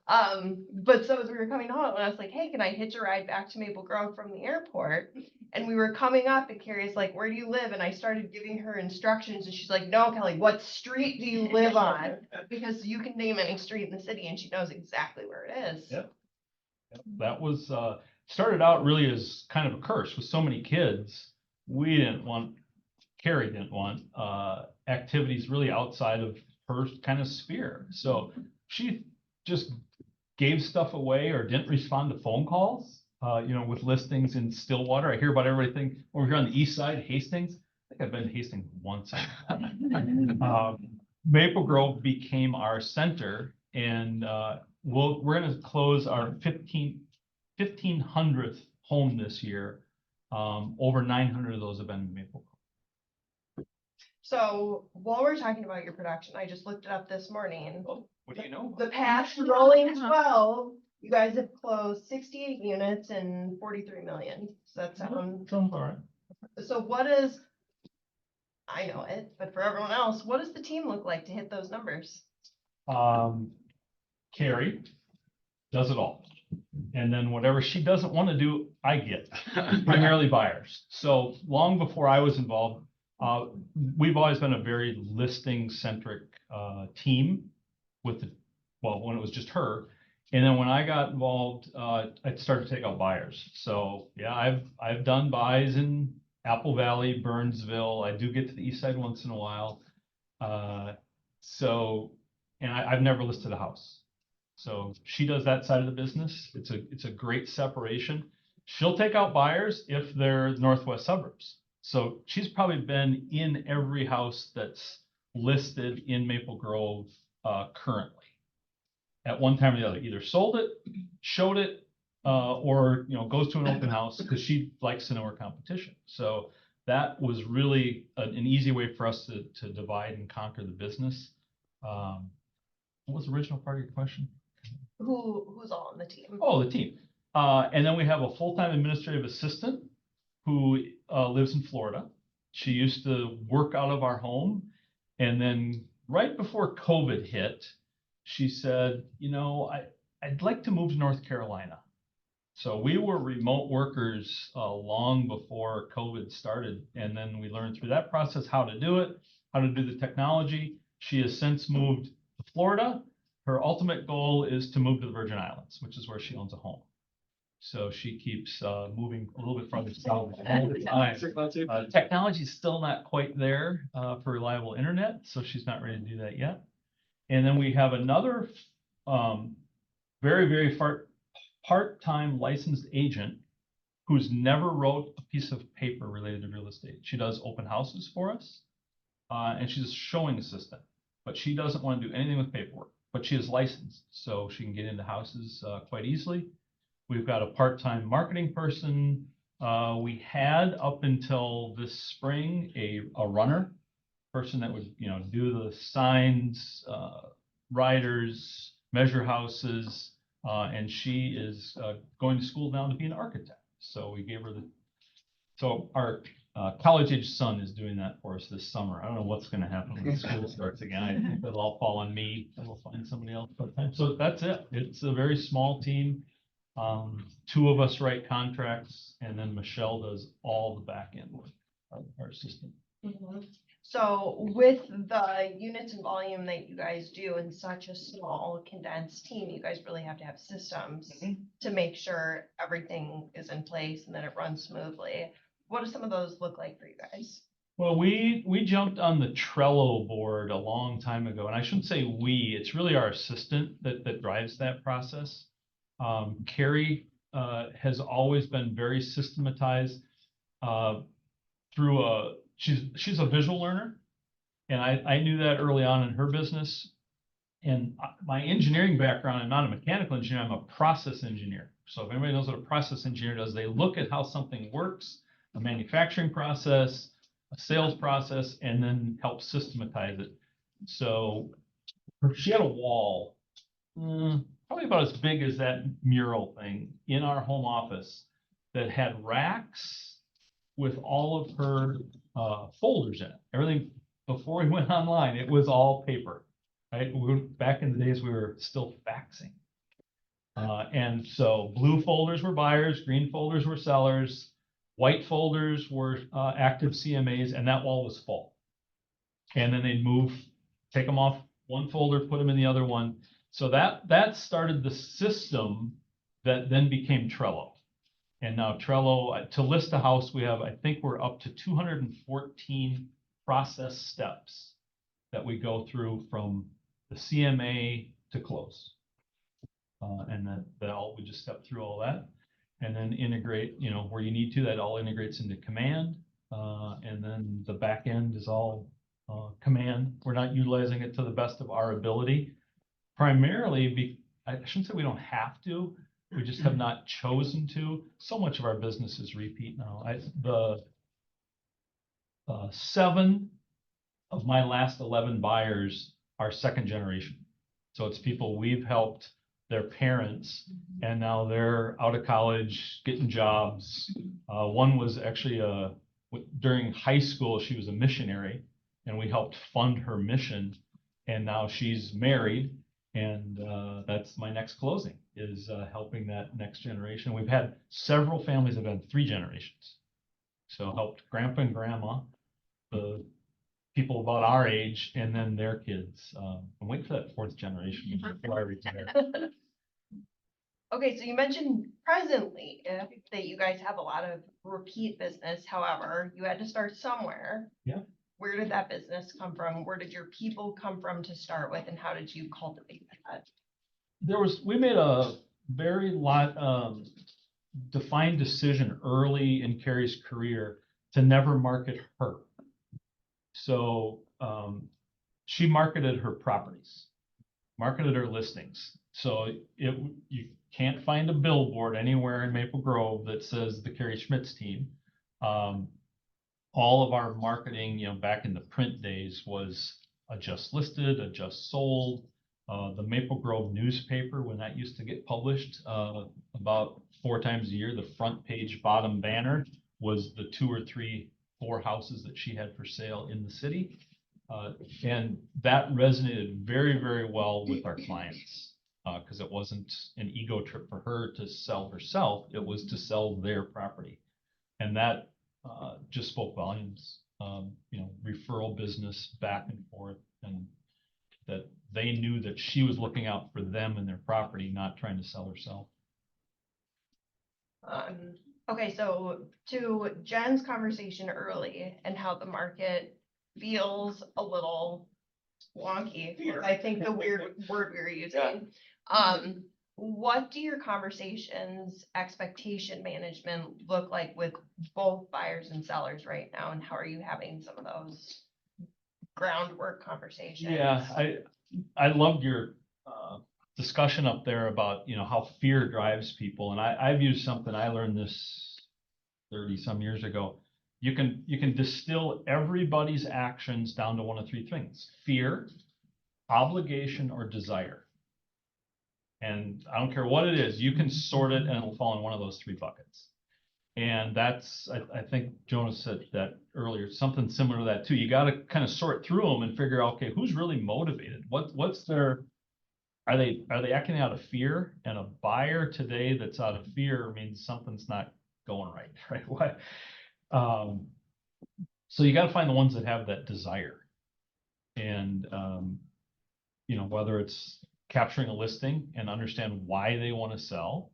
[SPEAKER 19] But so as we were coming home, and I was like, hey, can I hitch a ride back to Maple Grove from the airport? And we were coming up and Carrie's like, where do you live? And I started giving her instructions and she's like, no, Kelly, what street do you live on? Because you can name any street in the city and she knows exactly where it is.
[SPEAKER 18] Yep. That was, started out really as kind of a curse with so many kids. Carrie didn't want activities really outside of her kind of sphere. So she just gave stuff away or didn't respond to phone calls. With listings in Stillwater. I hear about everything over here on the east side, Hastings. I think I've been to Hastings once. Maple Grove became our center, and we're going to close our 1500th home this year. Over 900 of those have been in Maple Grove.
[SPEAKER 19] So while we're talking about your production, I just looked it up this morning.
[SPEAKER 18] Oh, what do you know?
[SPEAKER 19] The past rolling 12, you guys have closed 68 units and 43 million. Does that sound
[SPEAKER 18] all right?
[SPEAKER 19] So I know it, but for everyone else, what does the team look like to hit those numbers?
[SPEAKER 18] Carrie does it all. And then whatever she doesn't want to do, I get, primarily buyers. So long before I was involved, we've always been a very listing centric team when it was just her. And then when I got involved, I started to take out buyers. So yeah, I've done buys in Apple Valley, Burnsville. I do get to the east side once in a while. And I've never listed a house. So she does that side of the business. It's a great separation. She'll take out buyers if they're northwest suburbs. So she's probably been in every house that's listed in Maple Grove currently. At one time or the other, either sold it, showed it, or goes to an open house because she likes to know her competition. So that was really an easy way for us to divide and conquer the business. What was the original part of your question?
[SPEAKER 19] Who's all on the team?
[SPEAKER 18] Oh, the team. And then we have a full-time administrative assistant who lives in Florida. She used to work out of our home. And then right before COVID hit, she said, I'd like to move to North Carolina. So we were remote workers long before COVID started. And then we learned through that process how to do it, how to do the technology. She has since moved to Florida. Her ultimate goal is to move to the Virgin Islands, which is where she owns a home. So she keeps moving a little bit farther south all the time. Technology is still not quite there for reliable internet, so she's not ready to do that yet. And then we have another very, very part-time licensed agent who's never wrote a piece of paper related to real estate. She does open houses for us, and she's a showing assistant, but she doesn't want to do anything with paperwork. But she is licensed, so she can get into houses quite easily. We've got a part-time marketing person. We had up until this spring a runner person that would do the signs, riders, measure houses, and she is going to school now to be an architect. So we gave her so our college age son is doing that for us this summer. I don't know what's gonna happen when school starts again. I think it'll all fall on me and we'll find somebody else part-time. So that's it. It's a very small team. Two of us write contracts and then Michelle does all the back end work, our assistant.
[SPEAKER 19] So with the units and volume that you guys do in such a small condensed team, you guys really have to have systems to make sure everything is in place and that it runs smoothly. What do some of those look like for you guys?
[SPEAKER 18] Well, we jumped on the Trello board a long time ago, and I shouldn't say we, it's really our assistant that drives that process. Carrie has always been very systematized through she's a visual learner, and I knew that early on in her business. And my engineering background, I'm not a mechanical engineer, I'm a process engineer. So if anybody knows what a process engineer does, they look at how something works, a manufacturing process, a sales process, and then help systematize it. So she had a wall, probably about as big as that mural thing in our home office that had racks with all of her folders in it. Everything before we went online, it was all paper, right? Back in the days, we were still faxing. And so blue folders were buyers, green folders were sellers, white folders were active CMAs, and that wall was full. And then they'd take them off one folder, put them in the other one. So that started the system that then became Trello. And now Trello, to list a house, I think we're up to 214 process steps that we go through from the CMA to close. And we just step through all that and then integrate, where you need to, that all integrates into command. And then the back end is all command. We're not utilizing it to the best of our ability. Primarily, I shouldn't say we don't have to, we just have not chosen to. So much of our business is repeat now. The 7 of my last 11 buyers are second generation. So it's people we've helped their parents, and now they're out of college, getting jobs. One was actually during high school, she was a missionary, and we helped fund her mission. And now she's married, and that's my next closing, is helping that next generation. We've had several families that have been 3 generations. So helped grandpa and grandma, the people about our age, and then their kids. I'm waiting for that 4th generation before I retire.
[SPEAKER 19] Okay, so you mentioned presently that you guys have a lot of repeat business. However, you had to start somewhere.
[SPEAKER 18] Yeah.
[SPEAKER 19] Where did that business come from? Where did your people come from to start with, and how did you cultivate that?
[SPEAKER 18] We made a very defined decision early in Carrie's career to never market her. So she marketed her properties, marketed her listings. So you can't find a billboard anywhere in Maple Grove that says the Carrie Schmitz team. All of our marketing, back in the print days, was a just listed, a just sold. The Maple Grove newspaper, when that used to get published about 4 times a year, the front page bottom banner was the 2 or 3, 4 houses that she had for sale in the city. And that resonated very, very well with our clients, because it wasn't an ego trip for her to sell herself, it was to sell their property. And that just spoke volumes, referral business back and forth, and that they knew that she was looking out for them and their property, not trying to sell herself.
[SPEAKER 19] Okay, so to Jen's conversation early and how the market feels a little wonky, I think the weird word we were using. What do your conversations, expectation management look like with both buyers and sellers right now? And how are you having some of those groundwork conversations?
[SPEAKER 18] Yeah, I loved your discussion up there about, how fear drives people. And I've used something, I learned this 30 some years ago. You can distill everybody's actions down to one of 3 things: fear, obligation, or desire. And I don't care what it is, you can sort it and it'll fall in one of those 3 buckets. And that's, I think Jonas said that earlier, something similar to that too. You gotta kind of sort through them and figure out, okay, who's really motivated? What's their, are they acting out of fear? And a buyer today that's out of fear means something's not going right, right? What? So you gotta find the ones that have that desire. And, you know, whether it's capturing a listing and understand why they want to sell.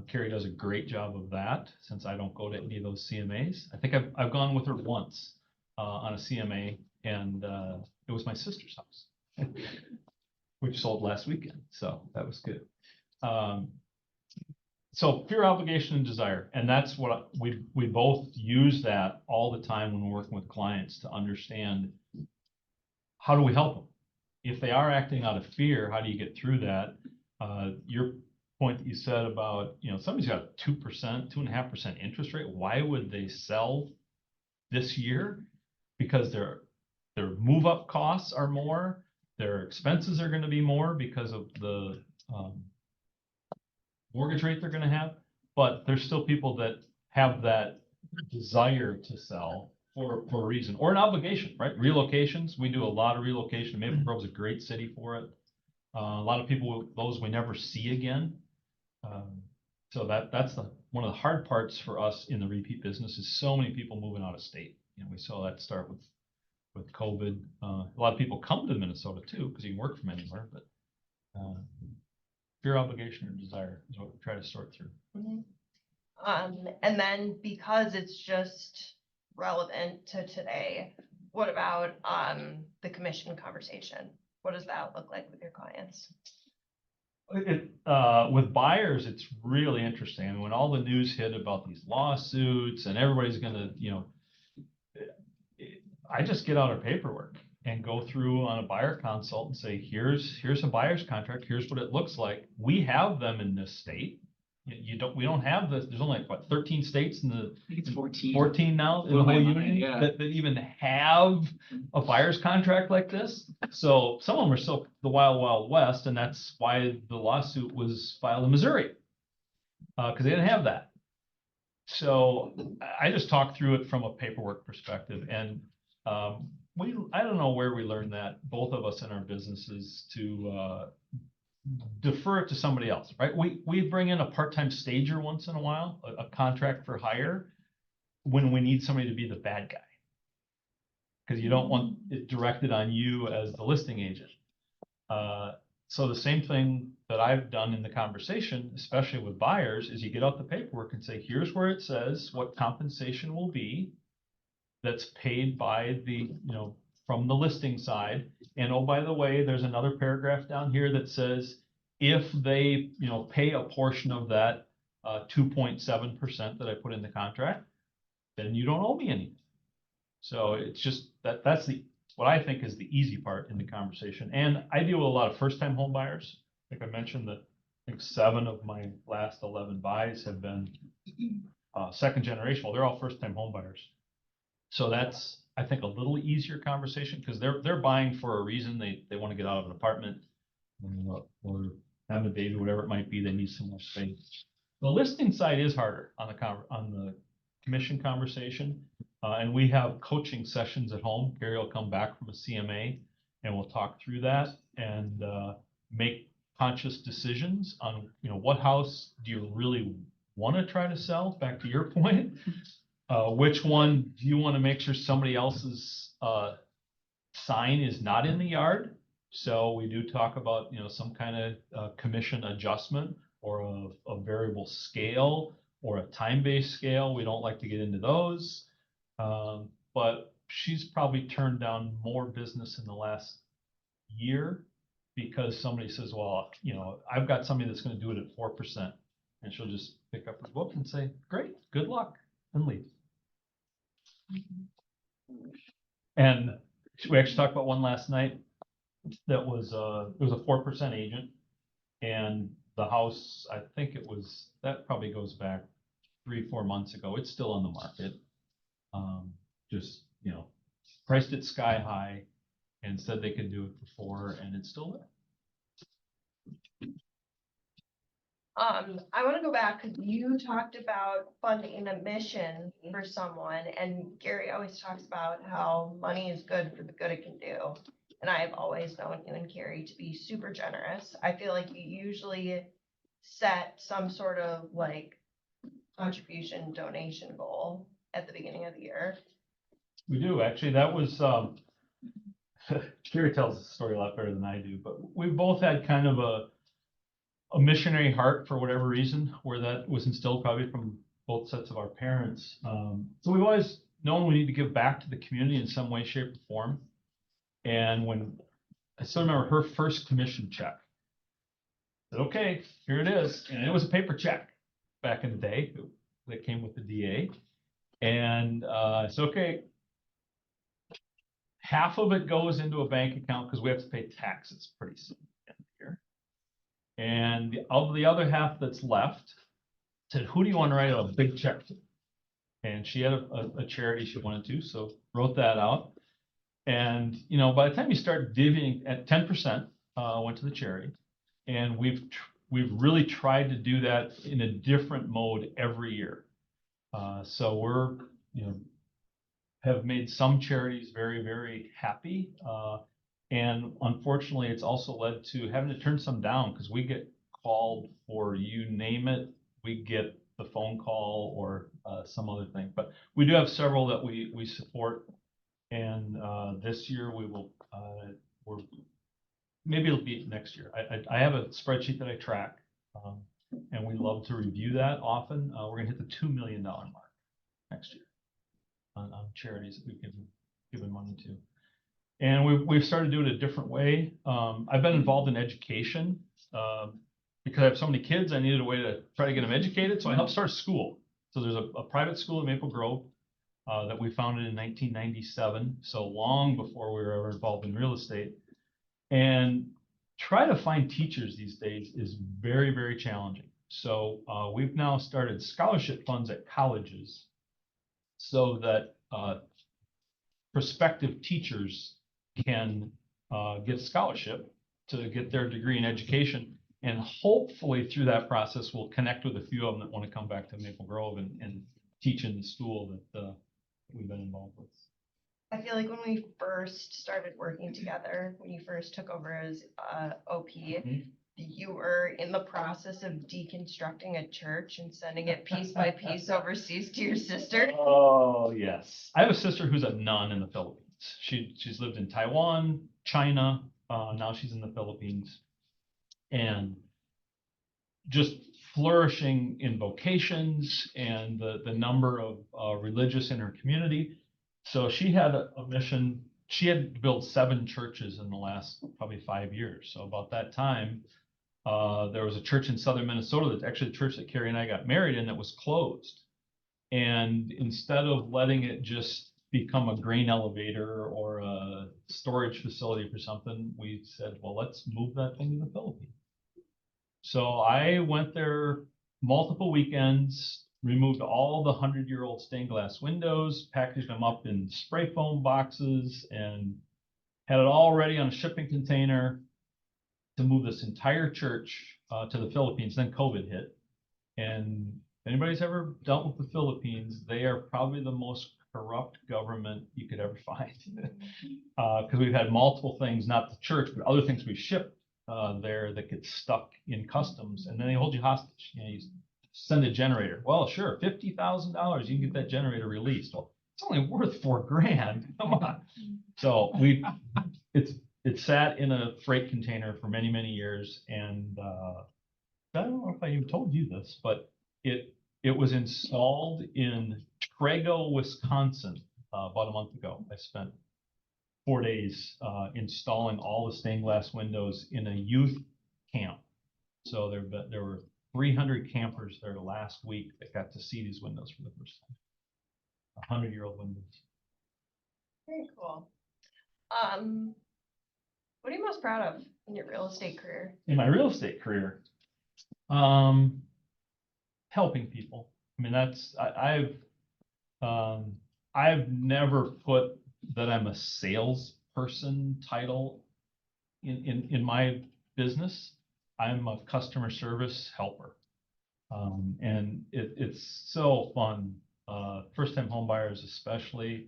[SPEAKER 18] Carrie does a great job of that, since I don't go to any of those CMAs. I think I've gone with her once on a CMA, and it was my sister's house, which sold last weekend, so that was good. So fear, obligation, and desire, and that's what we both use that all the time when we're working with clients to understand, how do we help them? If they are acting out of fear, how do you get through that? Your point that you said about, you know, somebody's got a 2%, 2.5% interest rate. Why would they sell this year? Because their move up costs are more, their expenses are going to be more because of the mortgage rate they're going to have. But there's still people that have that desire to sell for a reason, or an obligation, right? Relocations, we do a lot of relocation. Maple Grove's a great city for it. A lot of people, those we never see again. So that's one of the hard parts for us in the repeat business, is so many people moving out of state. You know, we saw that start with COVID. A lot of people come to Minnesota too, because you can work from anywhere, but fear, obligation, or desire is what we try to sort through.
[SPEAKER 19] And then because it's just relevant to today, what about the commission conversation? What does that look like with your clients?
[SPEAKER 18] With buyers, it's really interesting. I mean, when all the news hit about these lawsuits and everybody's gonna, you know, I just get out our paperwork and go through on a buyer consult and say, here's a buyer's contract. Here's what it looks like. We have them in this state. We don't have this. There's only like, what, 13 states in the,
[SPEAKER 3] I think it's 14.
[SPEAKER 18] 14 now in the whole union that even have a buyer's contract like this. So some of them are still the wild, wild west, and that's why the lawsuit was filed in Missouri, because they didn't have that. So I just talked through it from a paperwork perspective, and I don't know where we learned that, both of us in our businesses, to defer it to somebody else, right? We bring in a part-time stager once in a while, a contract for hire, when we need somebody to be the bad guy, because you don't want it directed on you as the listing agent. So the same thing that I've done in the conversation, especially with buyers, is you get out the paperwork and say, here's where it says what compensation will be that's paid by the, you know, from the listing side. And oh, by the way, there's another paragraph down here that says, if they, you know, pay a portion of that 2.7% that I put in the contract, then you don't owe me anything. So it's just that's what I think is the easy part in the conversation. And I deal with a lot of first-time home buyers. Like I mentioned, that I think 7 of my last 11 buys have been second generation. Well, they're all first-time home buyers. So that's, I think, a little easier conversation, because they're buying for a reason. They want to get out of an apartment, or having a baby, whatever it might be. They need some more space. The listing side is harder on the commission conversation, and we have coaching sessions at home. Gary will come back from a CMA, and we'll talk through that and make conscious decisions on, you know, what house do you really want to try to sell? Back to your point. Which one do you want to make sure somebody else's sign is not in the yard? So we do talk about, you know, some kind of commission adjustment, or a variable scale, or a time-based scale. We don't like to get into those. But she's probably turned down more business in the last year because somebody says, well, you know, I've got somebody that's going to do it at 4%. And she'll just pick up her book and say, great, good luck, and leave. And we actually talked about one last night that was it was a 4% agent, and the house, I think that probably goes back 3-4 months ago. It's still on the market. Just, you know, priced it sky high and said they could do it for 4, and it's still there.
[SPEAKER 19] I want to go back because you talked about funding a mission for someone, and Gary always talks about how money is good for the good it can do. And I've always known you and Carrie to be super generous. I feel like you usually set some sort of like contribution donation goal at the beginning of the year.
[SPEAKER 18] We do, actually. That was, Carrie tells the story a lot better than I do, but we both had kind of a missionary heart for whatever reason, where that was instilled probably from both sets of our parents. So we've always known we need to give back to the community in some way, shape, or form. And when I still remember her first commission check, I said, okay, here it is. And it was a paper check back in the day that came with the DA. And I said, okay, half of it goes into a bank account because we have to pay taxes pretty soon at the end of the year. And of the other half that's left, said, who do you want to write a big check to? And she had a charity she wanted to, so wrote that out. And, you know, by the time you start divvying at 10%, went to the charity. And we've really tried to do that in a different mode every year. So we're, you know, have made some charities very, very happy. And unfortunately, it's also led to having to turn some down because we get called for you name it. We get the phone call or some other thing. But we do have several that we support. And this year we will, maybe it'll be next year. I have a spreadsheet that I track, and we love to review that often. We're gonna hit the $2 million mark next year on charities that we've given money to. And we've started doing it a different way. I've been involved in education because I have so many kids. I needed a way to try to get them educated, so I helped start a school. So there's a private school in Maple Grove that we founded in 1997, so long before we were ever involved in real estate. And try to find teachers these days is very, very challenging. So we've now started scholarship funds at colleges so that prospective teachers can get a scholarship to get their degree in education. And hopefully through that process, we'll connect with a few of them that want to come back to Maple Grove and teach in the school that we've been involved with.
[SPEAKER 19] I feel like when we first started working together, when you first took over as OP, you were in the process of deconstructing a church and sending it piece by piece overseas to your sister.
[SPEAKER 18] Oh, yes. I have a sister who's a nun in the Philippines. She's lived in Taiwan, China, now she's in the Philippines. And just flourishing in vocations and the number of religious in her community. So she had a mission. She had to build 7 churches in the last probably 5 years. So about that time, there was a church in southern Minnesota that's actually the church that Carrie and I got married in that was closed. And instead of letting it just become a grain elevator or a storage facility for something, we said, well, let's move that thing to the Philippines. So I went there multiple weekends, removed all the 100-year-old stained glass windows, packaged them up in spray foam boxes, and had it all ready on a shipping container to move this entire church to the Philippines. Then COVID hit. And if anybody's ever dealt with the Philippines, they are probably the most corrupt government you could ever find. Because we've had multiple things, not the church, but other things we shipped there that get stuck in customs, and then they hold you hostage. You know, you send a generator. Well, sure, $50,000, you can get that generator released. Well, it's only worth $4,000. Come on. So it sat in a freight container for many, many years, and I don't know if I even told you this, but it was installed in Trego, Wisconsin, about a month ago. I spent 4 days installing all the stained glass windows in a youth camp. So there were 300 campers there last week that got to see these windows for the first time. 100-year-old windows.
[SPEAKER 19] Very cool. What are you most proud of in your real estate career?
[SPEAKER 18] In my real estate career, helping people. I mean, I've never put that I'm a salesperson title in my business. I'm a customer service helper. And it's so fun, first-time home buyers especially,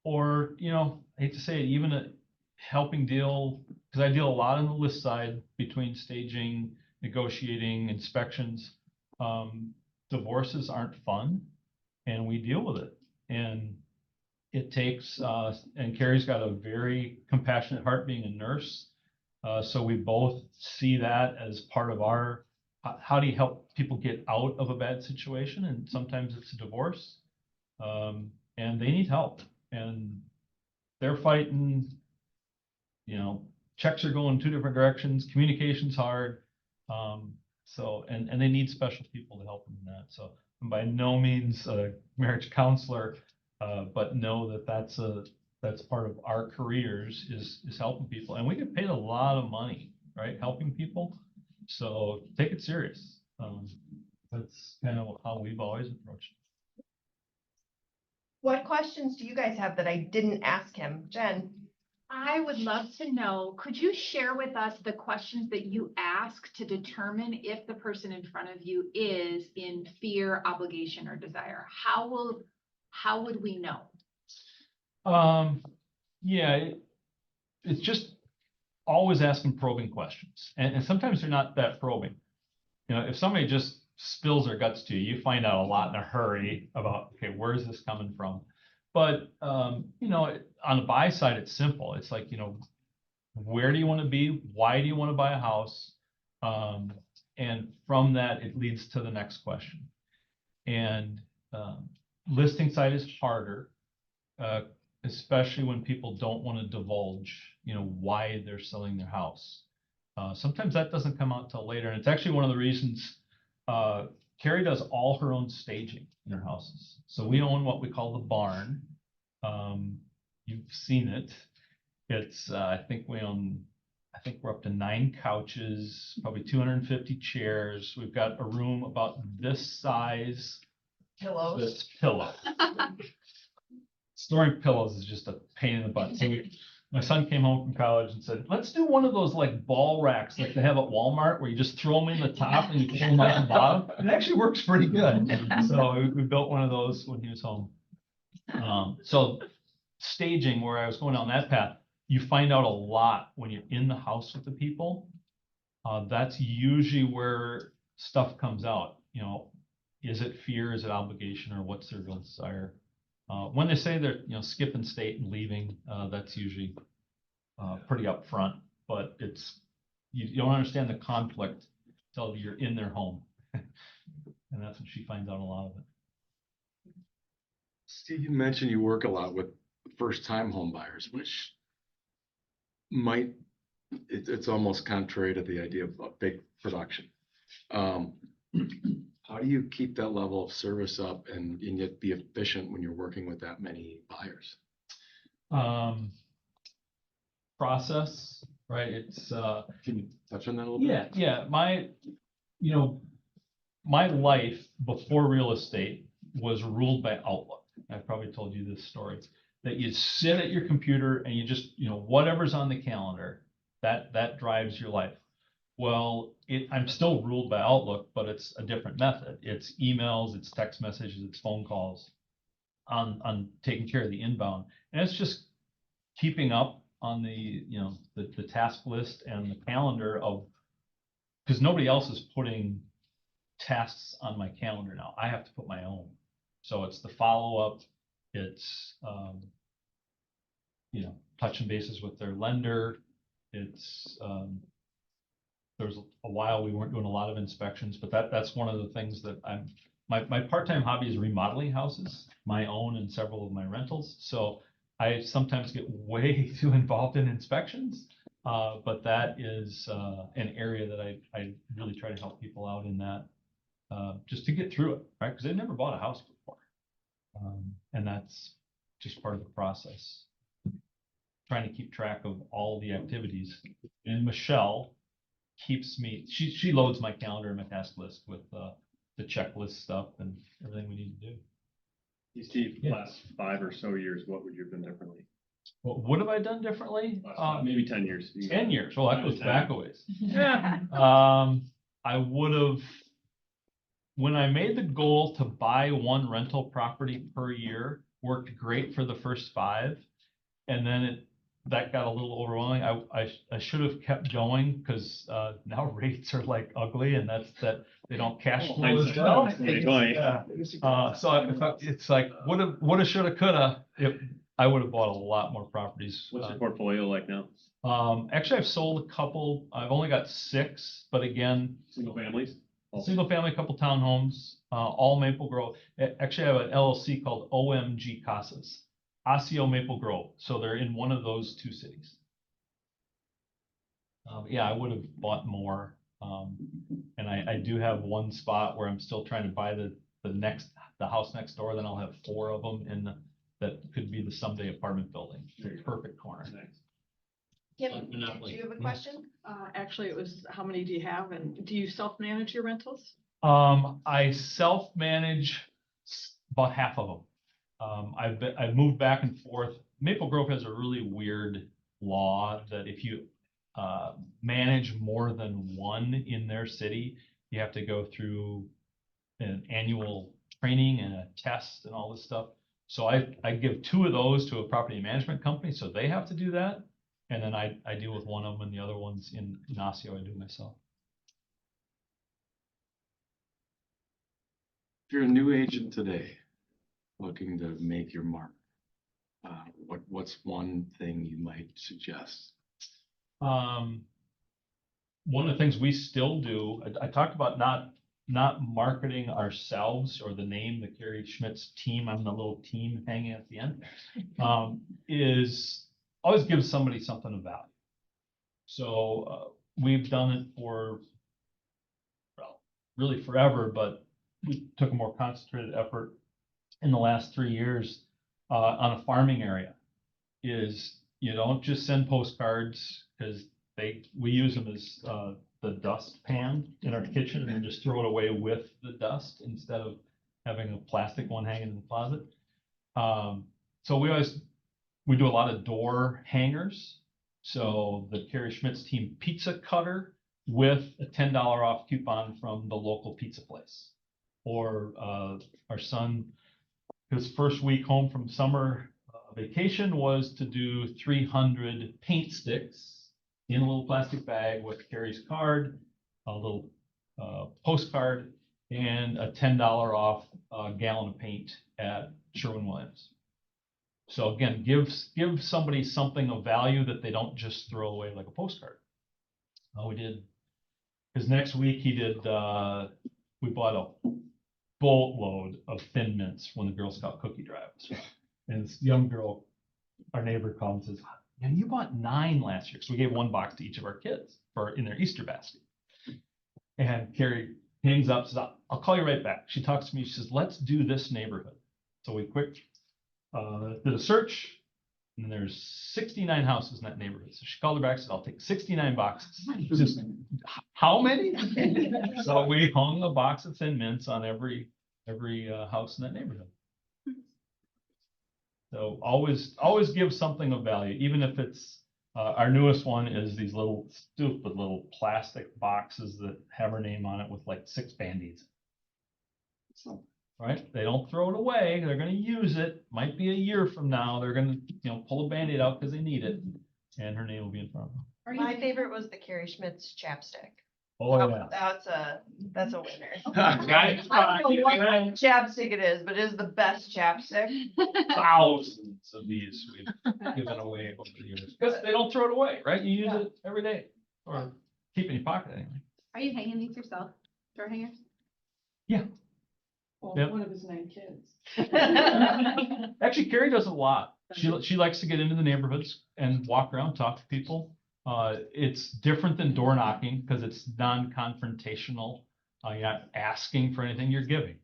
[SPEAKER 18] or, you know, I hate to say it, even helping deal, because I deal a lot on the list side between staging, negotiating, inspections. Divorces aren't fun, and we deal with it. And it takes, and Carrie's got a very compassionate heart being a nurse. So we both see that as part of our, how do you help people get out of a bad situation? And sometimes it's a divorce, and they need help, and they're fighting, you know, checks are going 2 different directions, communication's hard. So, and they need special people to help them in that. So I'm by no means a marriage counselor, but know that that's part of our careers is helping people. And we get paid a lot of money, right? Helping people. So take it serious. That's kind of how we've always approached it.
[SPEAKER 19] What questions do you guys have that I didn't ask him? Jen?
[SPEAKER 2] I would love to know, could you share with us the questions that you ask to determine if the person in front of you is in fear, obligation, or desire? How would we know?
[SPEAKER 18] Yeah, it's just always asking probing questions. And sometimes they're not that probing. You know, if somebody just spills their guts to you, you find out a lot in a hurry about, okay, where is this coming from? But, you know, on the buy side, it's simple. It's like, you know, where do you want to be? Why do you want to buy a house? And from that, it leads to the next question. And listing side is harder, especially when people don't want to divulge, you know, why they're selling their house. Sometimes that doesn't come out till later. And it's actually one of the reasons Carrie does all her own staging in her houses. So we own what we call the barn. You've seen it. It's, I think we're up to 9 couches, probably 250 chairs. We've got a room about this size.
[SPEAKER 19] Pillows.
[SPEAKER 18] This pillow. Storing pillows is just a pain in the butt. So my son came home from college and said, let's do one of those like ball racks like they have at Walmart where you just throw them in the top and you pull them out the bottom. It actually works pretty good. So we built one of those when he was home. So staging, where I was going down that path, you find out a lot when you're in the house with the people. That's usually where stuff comes out. You know, is it fear, is it obligation, or what's their real desire? When they say they're, you know, skipping state and leaving, that's usually pretty upfront, but it's, you don't understand the conflict until you're in their home. And that's when she finds out a lot of it.
[SPEAKER 4] Steve, you mentioned you work a lot with first-time home buyers, which might, it's almost contrary to the idea of a big production. How do you keep that level of service up and yet be efficient when you're working with that many buyers?
[SPEAKER 18] Process, right? It's
[SPEAKER 4] can you touch on that a little bit?
[SPEAKER 18] Yeah. My life before real estate was ruled by Outlook. I've probably told you this story, that you sit at your computer and you just, you know, whatever's on the calendar, that drives your life. Well, I'm still ruled by Outlook, but it's a different method. It's emails, it's text messages, it's phone calls on taking care of the inbound. And it's just keeping up on the, you know, the task list and the calendar of, because nobody else is putting tasks on my calendar now. I have to put my own. So it's the follow-up, it's, you know, touching bases with their lender. It's, there was a while we weren't doing a lot of inspections, but that's one of the things that my part-time hobby is remodeling houses, my own and several of my rentals. So I sometimes get way too involved in inspections, but that is an area that I really try to help people out in that, just to get through it, right? Because they've never bought a house before. And that's just part of the process. Trying to keep track of all the activities. And Michelle keeps me, she loads my calendar and my task list with the checklist stuff and everything we need to do.
[SPEAKER 10] Steve, last 5 or so years, what would you have done differently?
[SPEAKER 18] What have I done differently?
[SPEAKER 10] Maybe 10 years.
[SPEAKER 18] 10 years. Well, that goes back a ways.
[SPEAKER 6] Yeah.
[SPEAKER 18] I would have when I made the goal to buy one rental property per year, worked great for the first 5. And then that got a little overwhelming. I should have kept going because now rates are like ugly and that they don't cash flow as well. Yeah. It's like woulda, shoulda, coulda. I would have bought a lot more properties.
[SPEAKER 10] What's your portfolio like now?
[SPEAKER 18] Actually, I've sold a couple. I've only got 6, but again,
[SPEAKER 10] Single families?
[SPEAKER 18] single family, couple townhomes, all Maple Grove. Actually, I have an LLC called OMG Casas, Osseo Maple Grove. So they're in one of those 2 cities. Yeah, I would have bought more. And I do have one spot where I'm still trying to buy the house next door. Then I'll have 4 of them that could be the someday apartment building. Perfect corner.
[SPEAKER 19] Kim, do you have a question?
[SPEAKER 6] Actually, it was, how many do you have and do you self-manage your rentals?
[SPEAKER 18] I self-manage about half of them. I've moved back and forth. Maple Grove has a really weird law that if you manage more than one in their city, you have to go through an annual training and a test and all this stuff. So I give 2 of those to a property management company, so they have to do that. And then I deal with one of them, and the other ones in Osseo I do myself.
[SPEAKER 4] If you're a new agent today, looking to make your mark, what's one thing you might suggest?
[SPEAKER 18] One of the things we still do, I talked about not marketing ourselves or the name, the Carrie Schmitz team, I'm the little team hanging at the end, is always give somebody something of value. So we've done it for, well, really forever, but we took a more concentrated effort in the last 3 years on a farming area. Is you don't just send postcards because we use them as the dust pan in our kitchen and just throw it away with the dust instead of having a plastic one hanging in the closet. So we do a lot of door hangers. So the Carrie Schmitz team pizza cutter with a $10 off coupon from the local pizza place. Or our son, his first week home from summer vacation was to do 300 paint sticks in a little plastic bag with Carrie's card, a little postcard, and a $10 off gallon of paint at Sherwin-Williams. So again, give somebody something of value that they don't just throw away like a postcard. We did, because next week we bought a boatload of Thin Mints when the Girl Scout cookie drive was around. And this young girl, our neighbor, called and says, "Man, you bought 9 last year." So we gave 1 box to each of our kids in their Easter basket. And Carrie hangs up, says, "I'll call you right back." She talks to me, she says, "Let's do this neighborhood." So we did a search, and there's 69 houses in that neighborhood. So she called her back, said, "I'll take 69 boxes." She says, "How many?" So we hung a box of Thin Mints on every house in that neighborhood. So always give something of value, even if it's our newest one is these little stupid little plastic boxes that have her name on it with like 6 Band-Aids. So, right? They don't throw it away. They're going to use it. Might be a year from now. They're going to pull a Band-Aid out because they need it, and her name will be in front of them.
[SPEAKER 19] My favorite was the Carrie Schmitz chapstick.
[SPEAKER 18] Oh yeah.
[SPEAKER 19] That's a winner. I don't know what kind of chapstick it is, but it is the best chapstick.
[SPEAKER 18] Thousands of these we've given away over the years because they don't throw it away, right? You use it every day or keep it in your pocket anyway.
[SPEAKER 17] Are you hanging these yourself? Door hangers?
[SPEAKER 18] Yeah.
[SPEAKER 6] Well,
[SPEAKER 18] Yep.
[SPEAKER 6] one of his 9 kids.
[SPEAKER 18] Actually, Carrie does a lot. She likes to get into the neighborhoods and walk around, talk to people. It's different than door knocking because it's non-confrontational. You're not asking for anything, you're giving.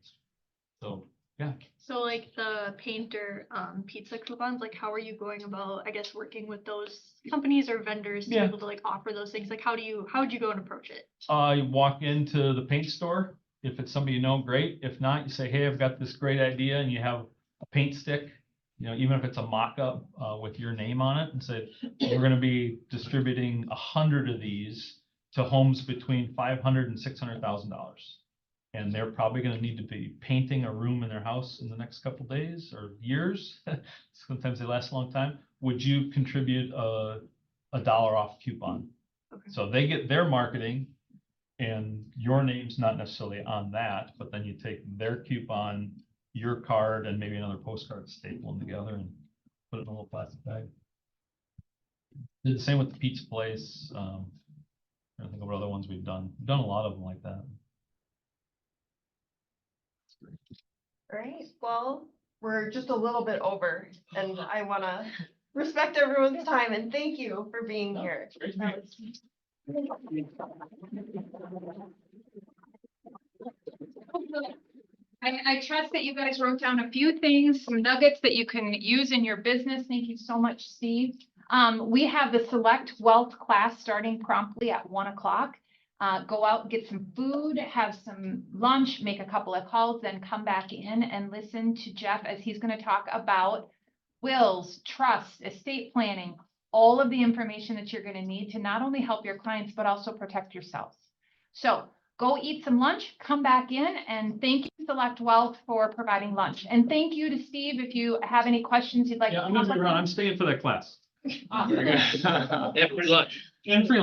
[SPEAKER 18] So, yeah.
[SPEAKER 20] So like the paint or pizza coupons, like how are you going about, I guess, working with those companies or vendors to be
[SPEAKER 18] Yeah.
[SPEAKER 20] able to like offer those things? Like how would you go and approach it?
[SPEAKER 18] You walk into the paint store. If it's somebody you know, great. If not, you say, "Hey, I've got this great idea," and you have a paint stick. Even if it's a mock-up with your name on it, and say, "We're going to be distributing 100 of these to homes between $500,000 and $600,000. And they're probably gonna need to be painting a room in their house in the next couple days or years. Sometimes they last a long time. Would you contribute a $1 off coupon? So they get their marketing and your name's not necessarily on that, but then you take their coupon, your card, and maybe another postcard, staple them together and put it in a little plastic bag. Did the same with the pizza place. I think of what other ones we've done. We've done a lot of them like that.
[SPEAKER 19] All right, well, we're just a little bit over and I wanna respect everyone's time and thank you for being here. That
[SPEAKER 2] I trust that you guys wrote down a few things, some nuggets that you can use in your business. Thank you so much, Steve. We have the Select Wealth class starting promptly at 1 o'clock. Go out, get some food, have some lunch, make a couple of calls, then come back in and listen to Jeff as he's going to talk about wills, trust, estate planning, all of the information that you're going to need to not only help your clients, but also protect yourselves. So go eat some lunch, come back in, and thank you, Select Wealth, for providing lunch. And thank you to Steve. If you have any questions you'd like
[SPEAKER 18] Yeah,
[SPEAKER 2] to
[SPEAKER 18] I'm gonna
[SPEAKER 2] talk
[SPEAKER 18] be around.
[SPEAKER 2] about.
[SPEAKER 18] I'm staying for that class.
[SPEAKER 2] Awesome.
[SPEAKER 1] They have free lunch.
[SPEAKER 18] And free